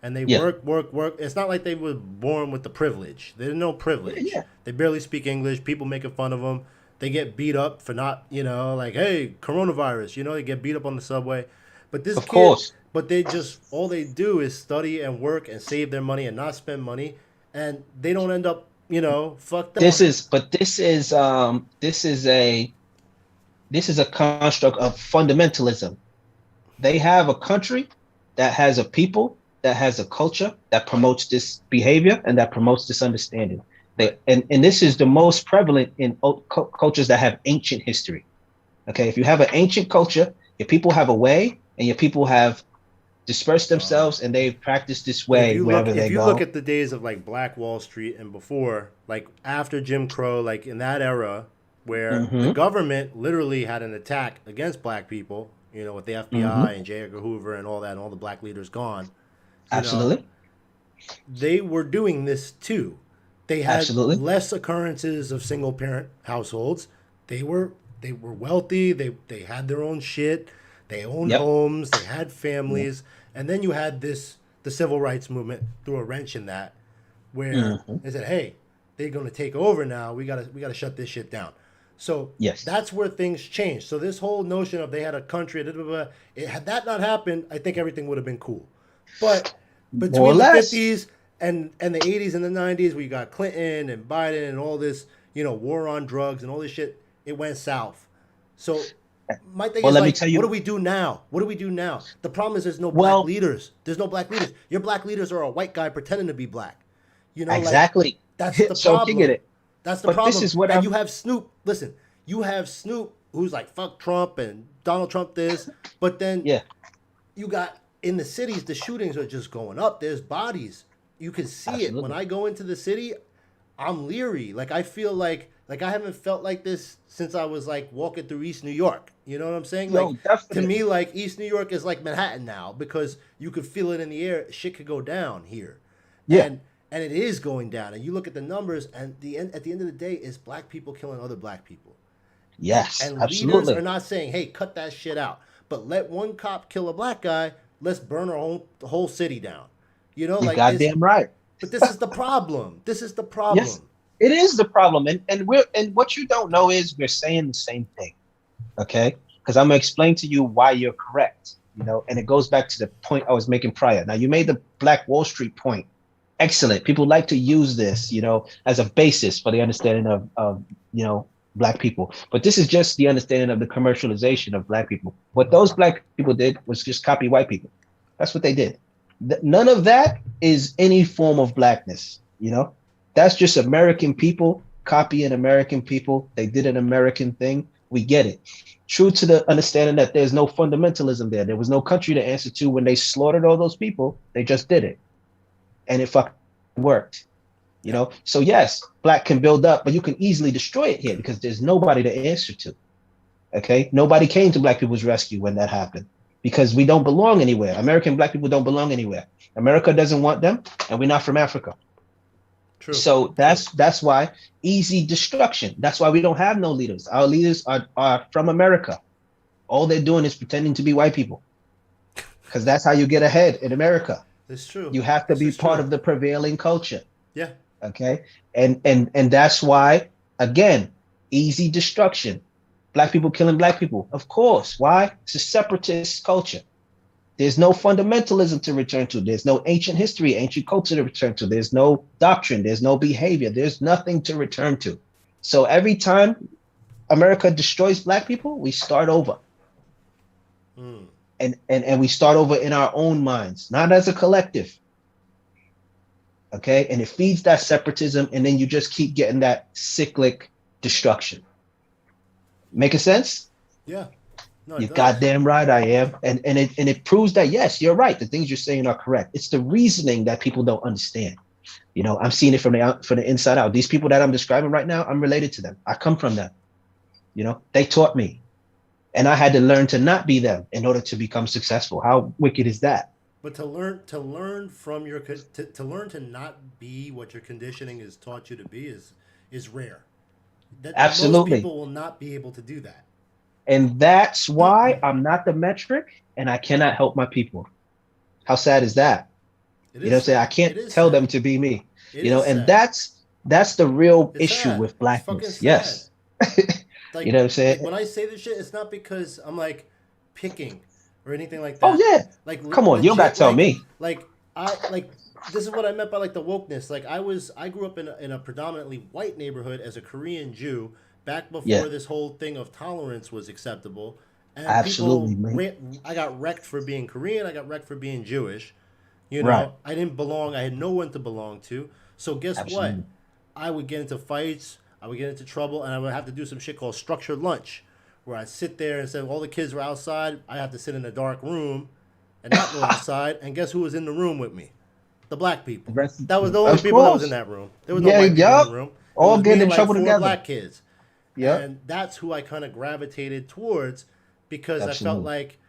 And they
Yeah.
work, work, work. It's not like they were born with the privilege. There's no privilege.
Yeah.
They barely speak English. People making fun of them. They get beat up for not, like, hey, coronavirus. They get beat up on the subway. But this
Of
kid,
course.
but they just, all they do is study and work and save their money and not spend money. And they don't end up, fucked up.
This is a construct of fundamentalism. They have a country that has a people that has a culture that promotes this behavior and that promotes this understanding.
Right.
And this is the most prevalent in cultures that have ancient history. Okay, if you have an ancient culture, your people have a way, and your people have dispersed
Uh,
themselves, and they practice this
But if
way
you look
wherever
if
they
you look
go.
at the days of like Black Wall Street and before, like after Jim Crow, like in that era where the
Hmm.
government literally had an attack against black people, with the FBI
Hmm.
and J. Edgar Hoover and all that and all the black leaders gone, you know,
Absolutely.
they were doing this too. They had
Absolutely.
less occurrences of single parent households. They were wealthy. They had their own shit. They owned
Yep.
homes. They had
Yep.
families, And then you had the civil rights movement threw a wrench in that, where
Hmm.
they said, "Hey, they're going to take over now. We gotta shut this shit down." So
Yes.
that's where things changed. So this whole notion of they had a country, blah, blah, blah, had that not happened, I think everything would have been cool. But
More or
between the
less.
50s and the 80s and the 90s, where you got Clinton and Biden and all this, war on drugs and all this shit, it went south. So my thing
Well,
is
let me
like,
tell
what do
you.
we do now? What do we do now? The problem is there's no black
Well,
leaders. There's no black leaders. Your black leaders are a white guy pretending to be black. Like
exactly.
that's the
So king of
problem.
it.
That's the
But this
problem.
is what
And you
I'm.
have Snoop. Listen, you have Snoop who's like fuck Trump and Donald Trump this, but then
Yeah,
you got in the cities the shootings are just going up. There's bodies. You can see it. When
absolutely.
I go into the city, I'm leery. Like I feel like I haven't felt like this since I was like walking through East New York. You know what I'm saying? Like
Yo,
to me,
definitely.
like East New York is like Manhattan now because you could feel it in the air. Shit could go down here,
Yeah.
and it is going down. And you look at the numbers, and at the end of the day, is black people killing other black people. and
Yes,
and leaders are
absolutely.
not saying, "Hey, cut that shit out," but let one cop kill a black guy. Let's burn the whole city down.
You
Like it's.
goddamn right.
But this is the problem. This is the
Yes,
problem.
it is the problem, and what you don't know is we're saying the same thing. Okay, because I'm gonna explain to you why you're correct. And it goes back to the point I was making prior. Now you made the Black Wall Street point. Excellent. People like to use this, as a basis for the understanding of black people. But this is just the understanding of the commercialization of black people. What those black people did was just copy white people. That's what they did. None of that is any form of blackness. That's just American people copying American people. They did an American thing. We get it. True to the understanding that there's no fundamentalism there. There was no country to answer to when they slaughtered all those people. They just did it, and it fucking worked.
Yeah.
So yes, black can build up, but you can easily destroy it here because there's nobody to answer to. Okay, nobody came to black people's rescue when that happened because we don't belong anywhere. American black people don't belong anywhere. America doesn't want them, and we're not from Africa.
True.
So
True.
that's why easy destruction. That's why we don't have no leaders. Our leaders are from America. All they're doing is pretending to be white people because that's how you get ahead in America.
It's true.
You have to
This
be
is
part
true.
of the prevailing culture.
Yeah.
Okay, and that's why, again, easy destruction. Black people killing black people, of course. Why? It's a separatist culture. There's no fundamentalism to return to. There's no ancient history, ancient culture to return to. There's no doctrine. There's no behavior. There's nothing to return to. So every time America destroys black people, we start over.
Mm.
And we start over in our own minds, not as a collective. Okay. And it feeds that separatism, and then you just keep getting that cyclic destruction. Making sense?
Yeah. No, it
You're
does.
goddamn right I am. And it proves that yes, you're right. The things you're saying are correct. It's the reasoning that people don't understand. I'm seeing it from the inside out. These people that I'm describing right now, I'm related to them. I come from them. They taught me. And I had to learn to not be them in order to become successful. How wicked is that?
But to learn from to learn to not be what your conditioning has taught you to be is rare. That most
Absolutely.
people will not be able to do that.
And that's why I'm not the metric and I cannot help my people. How sad is that?
It
You know
is
what I'm saying? I
sad. It
can't
is
tell
sad.
them to be me.
It is
And
sad.
that's the real
It's
issue
sad.
with
It's fucking
blackness.
sad.
Yes. You
Like
know what I'm saying?
when I say this shit, it's not because I'm like picking or anything like
Oh
that.
yeah.
Like
Come on, you don't got
legit,
to tell me.
like I like this is what I meant by like the wokeness. Like I grew up in a predominantly white neighborhood as a Korean Jew back
Yeah,
before this whole thing of tolerance was acceptable, and
absolutely, man.
I got wrecked for being Korean. I got wrecked for being Jewish.
Right.
I didn't belong. I had no one to belong to. So guess what?
Absolutely.
I would get into fights. I would get into trouble, and I would have to do some shit called structured lunch, where I'd sit there and say all the kids were outside. I have to sit in a dark room and not go outside. And guess who was in the room with me? The black people.
Rest-
That was the only
Of
people that was in
course.
that room. There was no
Yeah,
white people in the
yup.
room. It
All
was me
getting in
and like
trouble
four
together.
black kids,
Yep.
and that's who I kind of gravitated towards because I felt
Absolutely.
like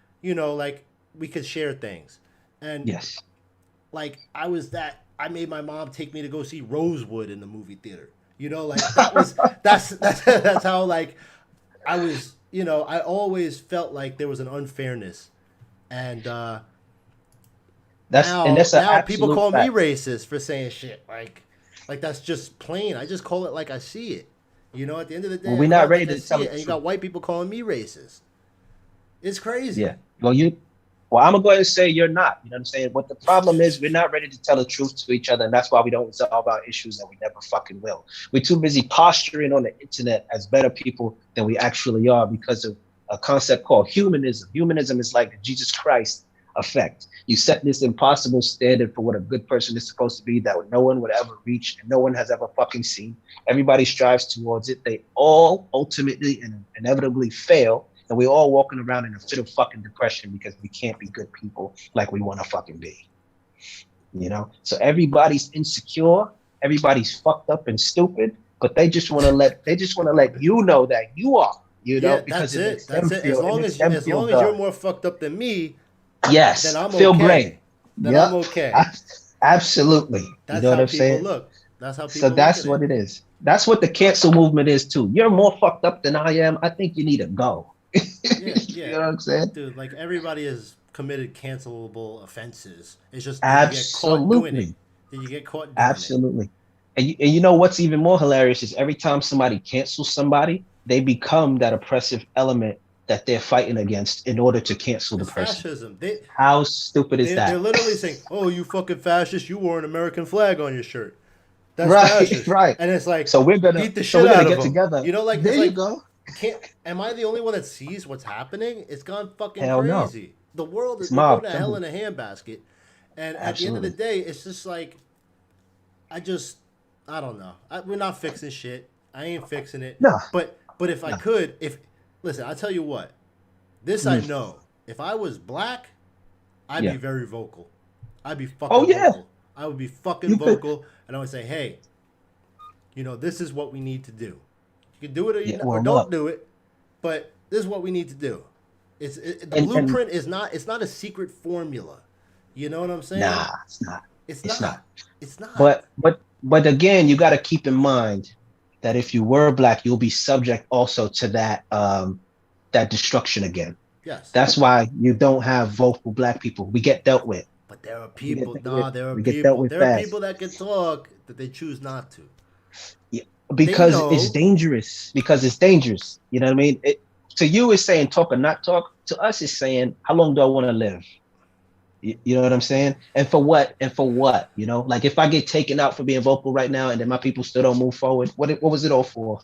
like we could share things, and
Yes.
like I made my mom take me to go see Rosewood in the movie theater. Like that's how like I was. I always felt like there was an unfairness, and
That's an
Now people
absolute
call me
fact.
racist for saying shit like that's just plain. I just call it like I see it. You know, at the end of the
Well,
day, I
we're
call
not
it
ready
like I
to tell
see
the
it, and you
truth.
got white people calling me racist. It's crazy.
Yeah. Well, I'm gonna go ahead and say you're not. You know what I'm saying? What the problem is, we're not ready to tell the truth to each other, and that's why we don't resolve our issues, and we never fucking will. We're too busy posturing on the internet as better people than we actually are because of a concept called humanism. Humanism is like the Jesus Christ effect. You set this impossible standard for what a good person is supposed to be that no one would ever reach and no one has ever fucking seen. Everybody strives towards it. They all ultimately and inevitably fail, and we're all walking around in a fit of fucking depression because we can't be good people like we want to fucking be. You know? So everybody's insecure, everybody's fucked up and stupid, but they just want to let you know that you are, you know,
Yeah,
because
that's
it
it.
makes them
That's it. As
feel, it
long
makes
as you,
them
as
feel
long as you're
good.
more fucked up than me, then
Yes,
I'm
feel great.
okay. Then I'm
Yep.
okay.
Absolutely. You
That's
know what
how
I'm
people
saying?
look. That's how
So
people look
that's
at
what
it.
it is. That's what the cancel movement is too. You're more fucked up than I am. I think you need to go.
Yeah,
You
yeah,
know what I'm saying?
dude. Like everybody has committed cancelable offenses. It's just did you get caught doing it?
Absolutely.
Did you get caught doing it?
Absolutely. And you know what's even more hilarious is every time somebody cancels somebody, they become that oppressive element that they're fighting against in order to cancel the
It's
person.
fascism.
How stupid is
They're
that?
literally saying, "Oh, you fucking fascist! You wore an American flag on your shirt. That's
Right,
fascist."
right.
And it's like beat the
So
shit
we're gonna
out of
get
them.
together.
You know, like
There
it's
you
like
go.
can't. Am I the only one that sees what's happening? It's gone fucking
Hell no.
crazy. The world is
It's
we're going
mob
to hell
simple.
in a handbasket. And at the end of the
Absolutely.
day, it's just like I just I don't know. We're not fixing shit. I ain't fixing it.
No,
But if I
no.
could, if listen, I tell you what. This I
Mm,
know. If I was black, I'd be
yeah.
very vocal. I'd be
Oh
fucking
yeah.
vocal. I would be fucking
You could.
vocal, and I would say, "Hey, this is what we need to do. You can do it or
Yeah.
or
Well,
don't
look.
do it, but this is what we need to do." The
And
blueprint is not. It's not a secret formula. You know what I'm saying?
nah, it's not.
It's
It's
not.
not.
It's not.
But again, you got to keep in mind that if you were black, you'll be subject also to that destruction again.
Yes,
That's why you don't have vocal black people. We get dealt with.
but there are
We get
people.
dealt with.
Nah, there are
We get dealt
people.
with
There are people
fast.
that can talk that they choose not to.
Yeah,
They
because it's
know.
dangerous. Because it's dangerous. You know what I mean? To you, it's saying talk or not talk. To us, it's saying how long do I want to live? You know what I'm saying? And for what? And for what? You know, like if I get taken out for being vocal right now, and then my people still don't move forward, what was it all for?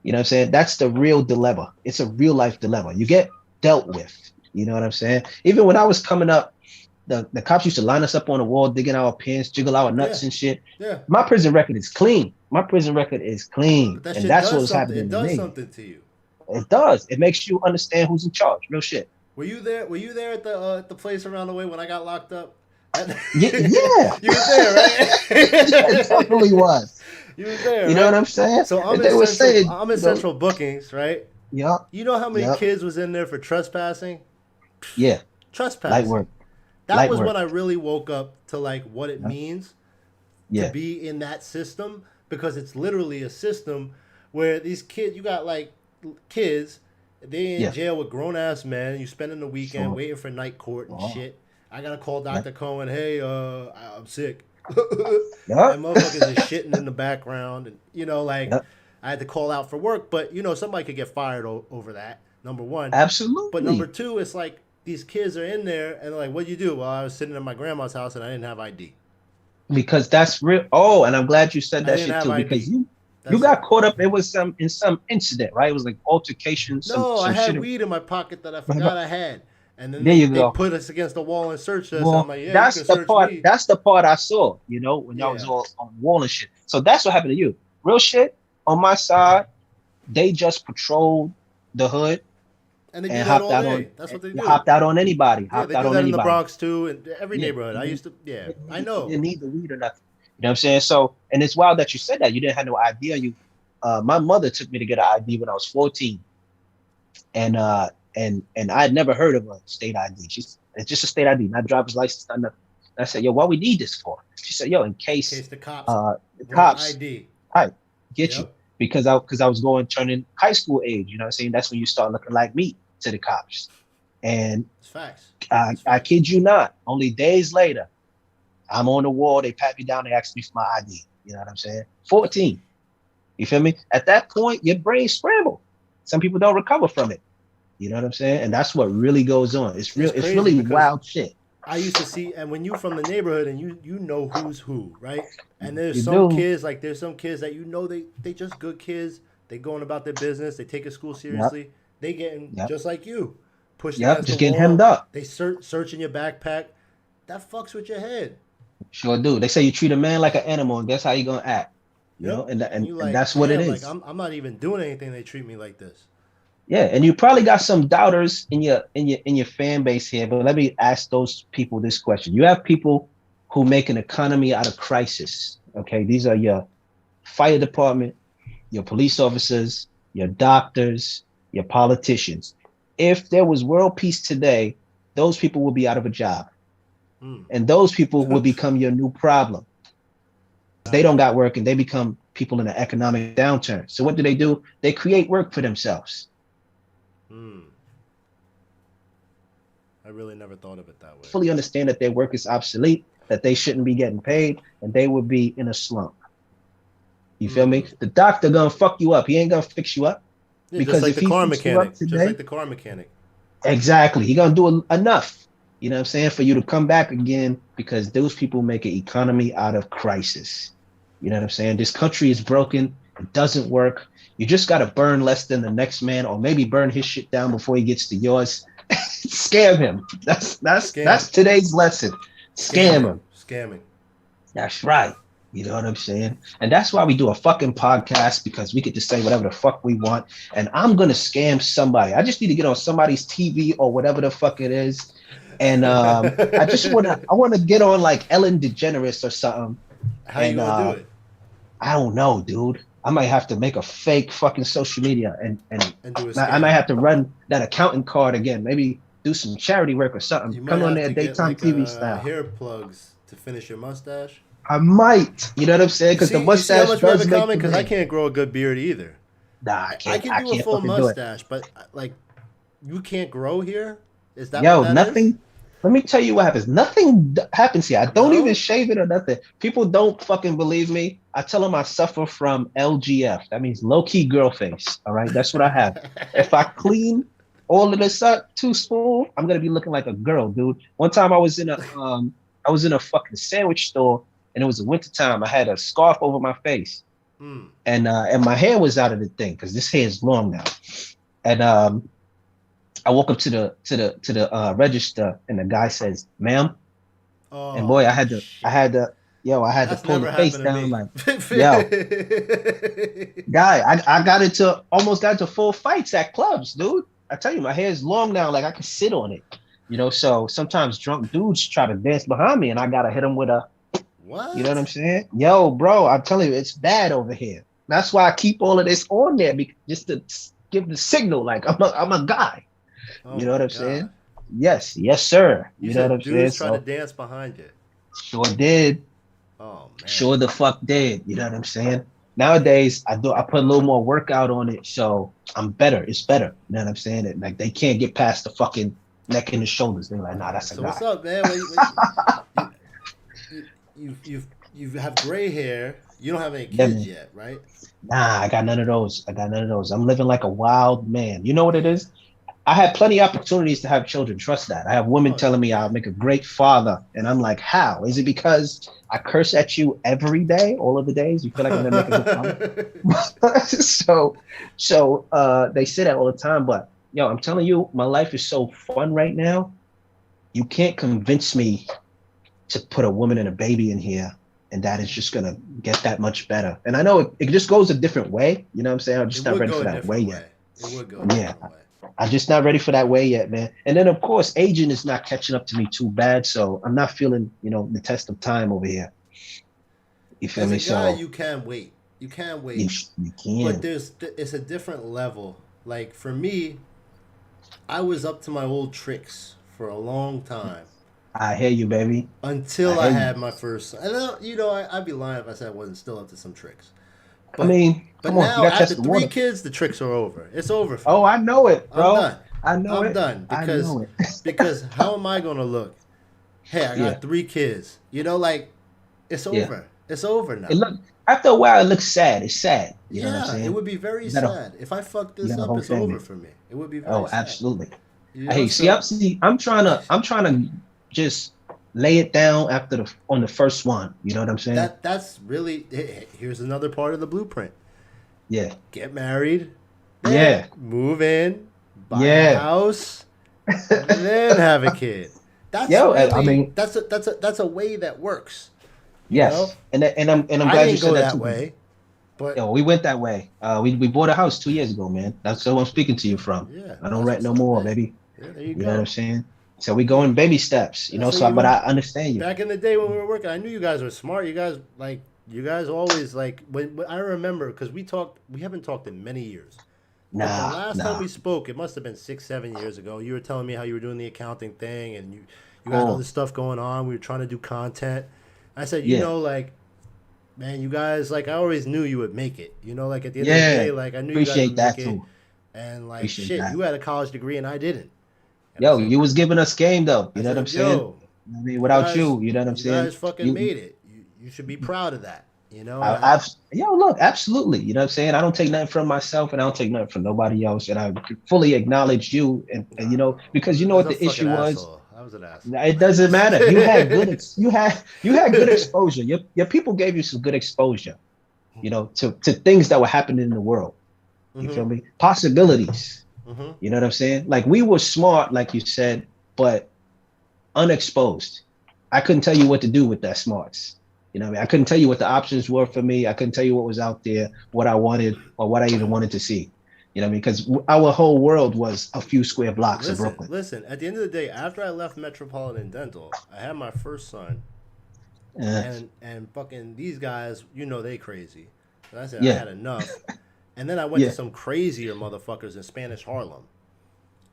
You know what I'm saying? That's the real dilemma. It's a real life dilemma. You get dealt with. You know what I'm saying? Even when I was coming up, the cops used to line us up on the wall, digging our pants, jiggle our
Yeah,
nuts and shit.
yeah.
My prison record is clean. My prison record is clean.
But that
And
shit
that's what
does
was
something.
happening
It
to
does
me.
something to you.
It does. It makes you understand who's in charge. Real shit.
Were you there? Were you there at the place around the way when I got locked up?
Yeah, yeah.
You was there,
Yeah, it
right?
definitely was.
You was there,
You know what
right?
I'm saying?
So I'm
And
in
they were
central.
saying,
I'm in central bookings, right?
yep,
You know how many
yep,
kids was in there for trespassing?
yeah, light
Trespassing.
work,
That
light
was when
work.
I really woke up to like what it
Yep,
means to
yeah,
be in that system because it's literally a system where these kids, you got like kids, they in
yeah,
jail with grown ass men. You spending the weekend
sure.
waiting for night court and
Oh,
shit. I gotta call
yeah,
Dr. Cohen. Hey, I'm sick,
yeah,
and motherfuckers is shitting in the background, and like
yeah,
I had to call out for work, but somebody could get fired over that. Number one, but number
absolutely.
two, it's like these kids are in there and they're like, "What do you do?" Well, I was sitting in my grandma's house and I didn't have ID.
Because that's real. Oh, and I'm glad you said
I
that
didn't
shit
have
too. Because
ID.
you
That's it.
got caught up. It was in some incident, right? It was like altercation,
No, I
some shit.
had weed in my pocket that I forgot I had. And then
There
they,
you
they
go.
put us against the wall and searched us. And I'm
Well,
like, yeah, you
that's
can
the
search
part.
me.
That's the part I saw. When y'all was
Yeah.
all on the wall and shit. So that's what happened to you. Real shit. On my side, they just patrolled the hood
And they do
and
that all day. That's what they do.
hopped out on anybody.
Yeah,
Hopped
they
out
do
on
that in the
anybody.
Bronx too, and every
Yeah,
neighborhood. I used to, yeah, I
you
know.
didn't need the weed or nothing. You know what I'm saying? So, and it's wild that you said that. You didn't have no ID on you. My mother took me to get an ID when I was 14, and I had never heard of a state ID. It's just a state ID, not driver's license, not nothing. And I said, yo, what we need this for? She said, yo, in
In
case
case the cops
the
want
cops,
ID.
hi, get you.
Yep.
Because I was going turning high school age, you know what I'm saying? That's when you start looking like me to the cops. And
It's facts.
I,
It's
I
facts.
kid you not, only days later, I'm on the wall. They pat me down. They ask me for my ID. You know what I'm saying? 14. You feel me? At that point, your brain scrambled. Some people don't recover from it. You know what I'm saying? And that's what really goes on. It's real.
It's
It's
crazy
really
because
wild shit.
I used to see, and when you from the neighborhood and you know who's who, right? And there's
You
some
do.
kids, like there's some kids that they just good kids. They going about their business. They taking school
Yep.
seriously. They getting
Yep.
just like you, pushed
Yep.
against the
Just getting hemmed
wall.
up.
They searching your backpack. That fucks with your head.
Sure do. They say you treat a man like an animal, and that's how you gonna act. You know,
Yep.
and
And
and,
you
and
like,
that's what it
damn, like
is.
I'm not even doing anything. They treat me like this.
Yeah, and you probably got some doubters in your fan base here, but let me ask those people this question. You have people who make an economy out of crisis. Okay, these are your fire department, your police officers, your doctors, your politicians. If there was world peace today, those people would be out of a job,
Hmm.
and those people would become your new problem. They don't got work, and they become people in an economic downturn. So what do? They create work for themselves.
Hmm. I really never thought of it that way.
Fully understand that their work is obsolete, that they shouldn't be getting paid, and they would be in a slump. You feel me? The doctor gonna fuck you up. He ain't gonna fix you up
Yeah, just
because
like
if
the
he
car
fixed you up
mechanic. Just like
today,
the car mechanic.
exactly, he gonna do enough. You know what I'm saying? For you to come back again, because those people make an economy out of crisis. You know what I'm saying? This country is broken. It doesn't work. You just gotta burn less than the next man, or maybe burn his shit down before he gets to yours. Scam him.
Scam.
That's today's lesson. Scam
Scamming.
him.
Scamming.
That's right. You know what I'm saying? And that's why we do a fucking podcast, because we get to say whatever the fuck we want. And I'm gonna scam somebody. I just need to get on somebody's TV or whatever the fuck it is. And I wanna get on like Ellen DeGeneres or something.
How you
And
gonna do it?
I don't know, dude. I might have to make a fake fucking social media, and
And do a
I might
scam.
have to run that accountant card again. Maybe do some charity work or something.
You might
Come on
have
there
to get
daytime
like
TV style.
hair plugs to finish your mustache.
I might. You know what I'm saying? Because the
You see how
mustache
much we have
does
in
make
common?
the
Because I
man.
can't grow a good beard either.
Nah, I
I
can't.
can
I
do a
can't
full
fucking do it.
mustache, but like you can't grow here. Is that what
Yo,
that is?
nothing. Let me tell you what happens. Nothing happens here. I don't even
No.
shave it or nothing. People don't fucking believe me. I tell them I suffer from LGF. That means low key girl face. All right, that's what I have. If I clean all of this up too smooth, I'm gonna be looking like a girl, dude. One time I was in a fucking sandwich store, and it was the winter time. I had a scarf over my face,
Hmm.
and my hair was out of the thing because this hair is long now. And I woke up to the register, and the guy says, "Ma'am," and boy,
Oh shit.
I had to
That's
pull the
never
face
happened to
down,
me.
like, yo, guy, I got into almost got into full fights at clubs, dude. I tell you, my hair is long now, like I can sit on it, you know. So sometimes drunk dudes try to dance behind me, and I gotta hit them with a, you know what I'm
What?
saying? Yo, bro, I'm telling you, it's bad over here. That's why I keep all of this on there, just to give the signal, like I'm a guy.
Oh
You know
my
what I'm saying?
god.
Yes, yes, sir.
You
You know what
said
I'm saying?
dudes try to
So
dance behind you.
sure did.
Oh man.
Sure the fuck did. You know what I'm saying? Nowadays, I put a little more workout on it, so I'm better. It's better. You know what I'm saying? Like they can't get past the fucking neck and the shoulders. They're like, nah, that's a
So what's
guy.
up, man? You you have gray hair. You don't have any
Yeah,
kids
man.
yet, right?
Nah, I got none of those. I got none of those. I'm living like a wild man. You know what it is? I had plenty of opportunities to have children. Trust that. I have women
Oh
telling me
yeah.
I'll make a great father, and I'm like, how? Is it because I curse at you every day, all of the days? You feel like I'm gonna make a good father? so they say that all the time. But yo, I'm telling you, my life is so fun right now. You can't convince me to put a woman and a baby in here, and that is just gonna get that much better. And I know it just goes a different way. You know what I'm saying? I'm
It
just not
would
ready
go
for
a
that way
different
yet.
way. It would go a
Yeah,
different way.
I'm just not ready for that way yet, man. And then of course, aging is not catching up to me too bad, so I'm not feeling, the test of time over here. You feel
As a
me?
guy,
So
you can wait. You can
you
wait,
you
but
can.
it's a different level. Like for me, I was up to my old tricks for a long time
I hear you, baby. I
until I
hear you.
had my first. And I'd be lying if I said I wasn't still up to some tricks.
I
But
mean,
but
come on, you
now
got to
after
test the
three
water.
kids, the tricks are over. It's over for
Oh,
me.
I know it,
I'm
bro.
done.
I know
I'm
it.
done
I know it.
because how am I gonna look? Hey, I
Yeah,
got 3 kids. You know, like it's
yeah.
over. It's over
It
now.
look after a while, it looks sad. It's sad. You know what I'm
Yeah, it
saying?
would be very
You got a
sad if I fuck
you
this
got a
up.
whole
It's over
family.
for me. It would be very
Oh,
sad.
absolutely.
You know,
Hey,
so
I'm trying to just lay it down after the on the first one. You know what I'm saying?
that's really here's another part of the blueprint.
Yeah,
Get married, then
yeah,
move in, buy a
yeah.
house, then have a kid. That's
Yo, I
really
mean,
that's a way that works. You know,
yes, and I'm
I
glad you
didn't
said
go
that
that
too. 'Cause,
way, but
yo, we went that way. We bought a house 2 years ago, man. That's who I'm speaking to you from.
yeah,
I don't
that's
rent
what's
no
up,
more,
man.
baby.
Yeah, there you
You know what I'm
go.
saying? So we
Yeah,
go in baby steps, you know.
that's what
So,
you
but
know.
I understand you.
Back in the day when we were working, I knew you guys were smart. You guys always like when I remember because we haven't talked in many years. But the
Nah,
last time
nah.
we spoke, it must have been 6, 7 years ago. You were telling me how you were doing the accounting thing, and you had all
Oh,
this stuff going on. We were trying to do content. I said,
yeah,
like, man, you guys, like, I always knew you would make it. Like, at the end of the
yeah.
day, like, I knew you guys would
Appreciate
make
that
it.
too.
And like,
Appreciate
shit,
that.
you had a college degree and I didn't. And
Yo, you was giving us game though.
I
You know what I'm
said,
saying?
yo,
I mean, without you, you know what I'm
you
saying?
guys fucking
You,
made it. You should be proud of that. And
I've, yo, look, absolutely. You know what I'm saying? I don't take nothing from myself, and I don't take nothing from nobody else. And I fully acknowledge you, and
nah,
you know, because you know
that's
what
a
the
fucking
issue was.
asshole. That was an asshole.
It doesn't matter. You had good exposure. Your people gave you some good exposure. You know, to things that were happening in the world. You
Mm-hmm.
feel me? Possibilities.
Mm-hmm.
You know what I'm saying? Like we were smart, like you said, but unexposed. I couldn't tell you what to do with that smarts. You know what I mean? I couldn't tell you what the options were for me. I couldn't tell you what was out there, what I wanted, or what I even wanted to see. You know what I mean? Because our whole world was a few square blocks of
Listen,
Brooklyn.
listen. At the end of the day, after I left Metropolitan Dental, I had my first son,
Uh,
and fucking these guys, they crazy. And I said I
yeah,
had enough, and then I went to
yeah,
some crazier motherfuckers in Spanish Harlem.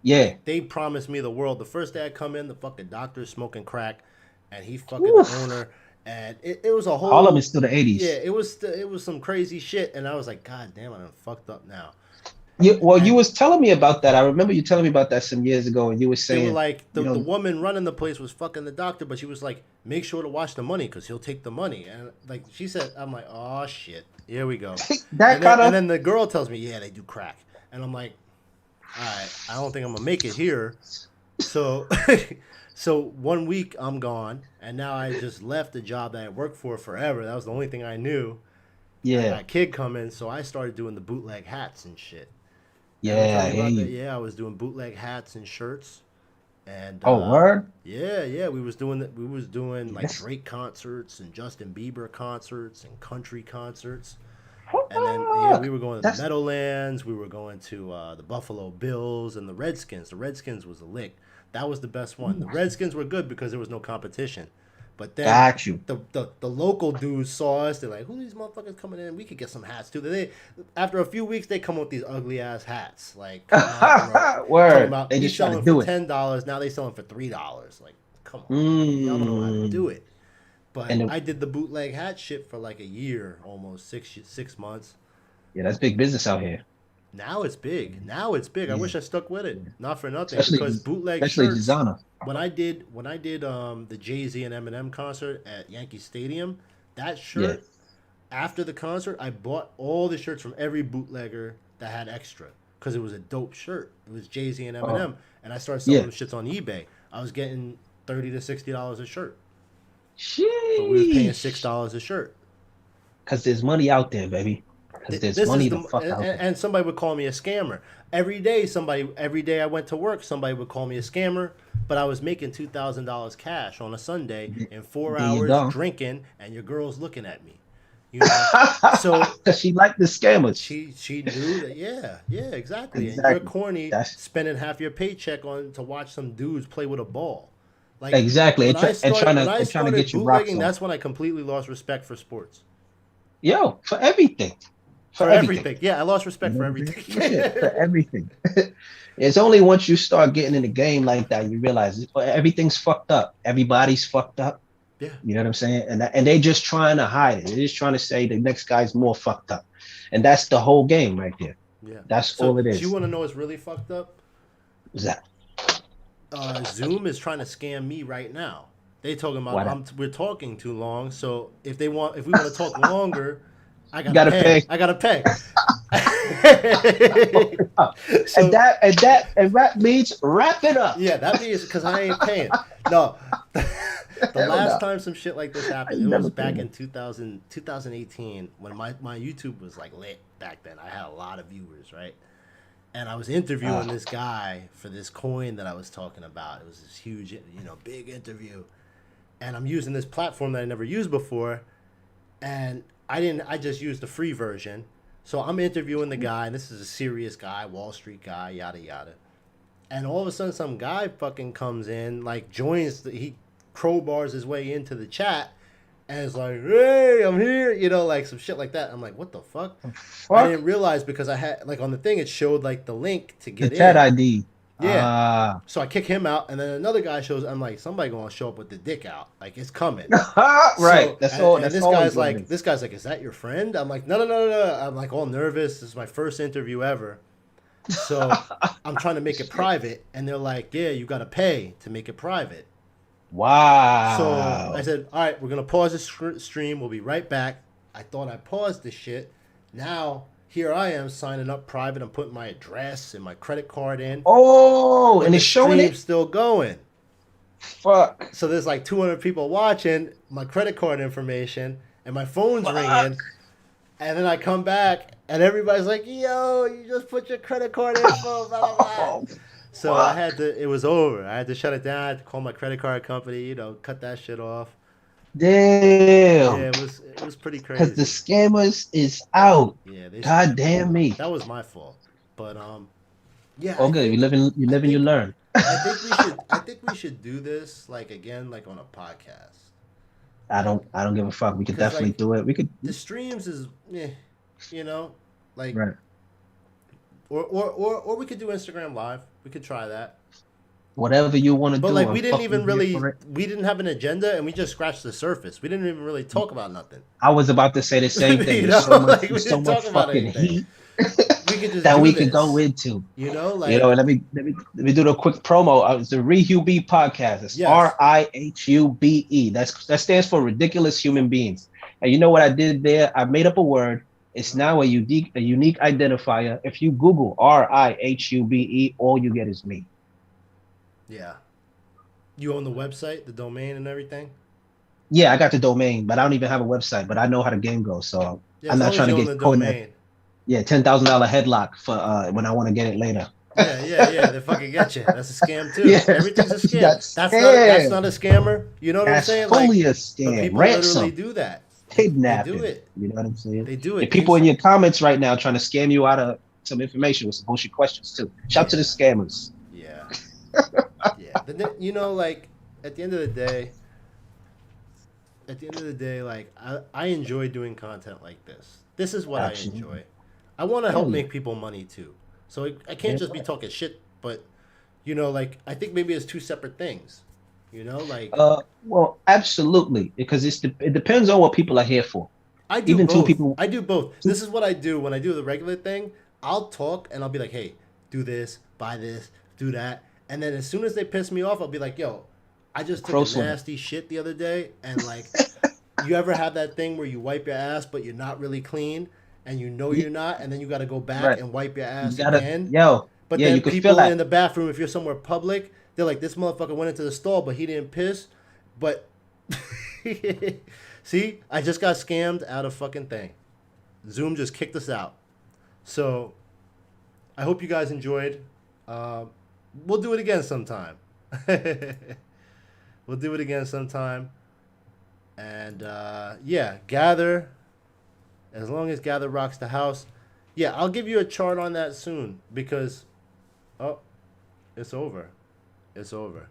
yeah.
Like they promised me the world. The first day I come in, the fucking doctor's smoking crack, and he fucking the
Oof.
owner, and it was a
Harlem
whole
is still the
yeah.
80s.
It was some crazy shit, and I was like, God damn, I'm fucked up now.
You
And
was telling me about that. I remember you telling me about that some years ago, and you were
they were
saying,
like
you
the
know,
woman running the place was fucking the doctor, but she was like, make sure to watch the money because he'll take the money. And like she said, I'm like, oh shit, here we go.
that kind
And
of,
then the girl tells me, yeah, they do crack, and I'm like, all right, I don't think I'm gonna make it here. So so 1 week I'm gone, and now I just left the job that I worked for forever. That was the only thing I knew. And I got
yeah,
a kid coming, so I started doing the bootleg hats and shit. Ever
yeah.
tell
I
you
hear
about that?
you.
Yeah, I was doing bootleg hats and shirts, and
Oh, word.
yeah, we was doing like
Yes.
Drake concerts and Justin Bieber concerts and country concerts, and then yeah, we were going to the
That's
Meadowlands, we were going to the Buffalo Bills and the Redskins. The Redskins was a lick. That was the best one. The Redskins were good because there was no competition, but then
got you.
the local dudes saw us. They're like, "Who are these motherfuckers coming in? We could get some hats too." After a few weeks, they come with these ugly ass hats, like coming out, talking
Word.
about
They
we
just try to
selling for
do it.
$10. Now they selling for $3. Like, come on, man, y'all don't know how to do
Mm.
it. But
And the,
I did the bootleg hat shit for like a year, almost 6 months.
yeah, that's big business out here.
Now it's big. Now it's big. I
Yeah,
wish I stuck with it.
yeah.
Not for nothing,
Especially,
because bootleg
especially
shirts.
designer.
When I did the Jay Z and Eminem concert at Yankee Stadium, that
Yeah,
shirt after the concert, I bought all the shirts from every bootlegger that had extra because it was a dope shirt. It was Jay Z and
oh,
Eminem, and I started selling
yeah.
them shits on eBay. I was getting $30 to $60 a shirt, but we was paying six
Sheesh.
dollars a shirt.
Because there's money out there, baby. Because there's
This is
money
the
the fuck out there.
and somebody would call me a scammer every day I went to work. Somebody would call me a scammer, but I was making $2,000 cash on a Sunday in four
There you
hours
go.
drinking, and your girl's looking at me, you know. So
Because she liked the scammers.
she knew that, yeah, exactly. And you're
Exactly.
corny
That's
spending half your paycheck on to watch some dudes play with a ball. Like
exactly.
when I
And trying to
started
get you rocks
bootlegging,
off.
that's when I completely lost respect for sports.
Yo, for everything. For
For
everything.
everything. Yeah, I lost
You
respect
know
for
what I'm saying?
everything.
Yeah, for everything. It's only once you start getting in the game like that, you realize everything's fucked up. Everybody's fucked up.
Yeah.
You know what I'm saying? And they just trying to hide it. They're just trying to say the next guy's more fucked up. And that's the whole game right there.
Yeah.
That's
So
all it
you
is.
want to know what's really fucked up?
What's that?
Zoom is trying to scam me right now. They talking about
What?
we're talking too long. So if we want to talk longer, I
You
gotta
gotta
pay.
pay.
I gotta pay.
And
So
that means wrap it up.
yeah, that means because I ain't paying. No, the
Hell
last
no.
time some shit like this
I
happened, it
ain't
was
never
back
paying
in
it.
2018 when my YouTube was like lit back then. I had a lot of viewers, right? And I was interviewing this guy for this coin that I was talking about. It was this huge, big interview. And I'm using this platform that I never used before, and I just used the free version. So I'm interviewing the guy, and this is a serious guy, Wall Street guy, yada yada. And all of a sudden some guy fucking comes in, like he crowbars his way into the chat and it's like, hey, I'm here, like some shit like that. I'm like, what the fuck? I
Fuck
didn't realize because I had like on the thing it showed like the link to
the
get
chat
in.
ID.
Yeah.
Ah.
So I kick him out, and then another guy shows. I'm like, somebody gonna show up with the dick out, like it's coming.
Right.
So
That's
and,
all.
and
That's
this
always
guy's
what it
like,
is.
is that your friend? I'm like, no, no, no, no, no. I'm like all nervous. This is my first interview ever, so I'm trying to make it private, and they're like, yeah, you got to pay to make it private. So I
Wow.
said, all right, we're gonna pause the stream. We'll be right back. I thought I paused the shit. Now here I am signing up private. I'm putting my address and my credit card in,
Oh,
but
and
the
it's showing
stream's
it.
still going.
Fuck.
So there's like 200 people watching, my credit card information, and my phone's
Fuck.
ringing. And then I come back, and everybody's like, yo, you just put your credit card info, blah, blah, blah.
Oh,
So
fuck.
it was over. I had to shut it down. I had to call my credit card company, cut that shit off.
Damn.
Yeah, it was pretty
Because the
crazy.
scammers is out.
Yeah, they
God
scammed me.
damn me.
That was my fault. But yeah,
Oh, good. You
I
live and you
think,
learn.
I think we should do this like again, like on a podcast. Like,
I don't give a fuck. We could
cause
definitely
like
do it. We could.
the streams is, you know, like,
Right.
or we could do Instagram live. We could try that.
Whatever you want to
But
do,
like
I'm fucking here for it.
we didn't have an agenda, and we just scratched the surface. We didn't even really talk about nothing.
I was about to say the same thing.
Like we
There's so
didn't
much
talk about
fucking
anything.
heat
We could just
that
do
we could go
this.
into.
Like,
Let me do the quick promo. It's the ReHUBE podcast. It's
yes.
RIHUBE. That stands for Ridiculous Human Beings. And you know what I did there? I made up a word. It's now a unique identifier. If you Google RIHUBE, all you get is me.
Yeah. You own the website, the domain, and everything?
Yeah, I got the domain, but I don't even have a website. But I know how the game goes, so
Yeah,
I'm
as
not
long as
trying to
you own
get
the
caught in that.
domain.
Yeah, $10,000 headlock for when I want to get it later.
Yeah. They fucking get you. That's a scam too.
Yeah,
Everything's a scam.
that's
That's
scam.
not a scammer. You know what I'm
That's
saying?
fully
Like,
a
but
scam.
people literally
Ransom,
do that. They do
kidnapping.
it.
You know what I'm saying?
They do
And
it.
people in your comments right now trying to scam you out of some information with some bullshit questions too. Shout to the scammers.
Yeah. Yeah. Like at the end of the day, like I enjoy doing content like this. This is what
Absolutely.
I enjoy. I want to help
Hell yeah.
make people money too. So I can't just be talking shit, but like I think maybe it's two separate things. Like
Well, absolutely, because it depends on what people are here for.
I do
Even two
both.
people.
I do both. This is what I do when I do the regular thing. I'll talk and I'll be like, "Hey, do this, buy this, do that," and then as soon as they piss me off, I'll be like, "Yo, I just took a nasty shit the other day," and like, you ever have that thing where you wipe your ass but you're not really clean, and you're not, and then you got to go back
Right.
and wipe your ass
You gotta,
again.
yo,
But
yeah,
then
you can
people
feel that.
in the bathroom, if you're somewhere public, they're like, "This motherfucker went into the stall, but he didn't piss." But see, I just got scammed out of fucking thing. Zoom just kicked us out. So I hope you guys enjoyed. We'll do it again sometime. We'll do it again sometime. And yeah, Gather. As long as Gather rocks the house. Yeah, I'll give you a chart on that soon because, oh, it's over. It's over.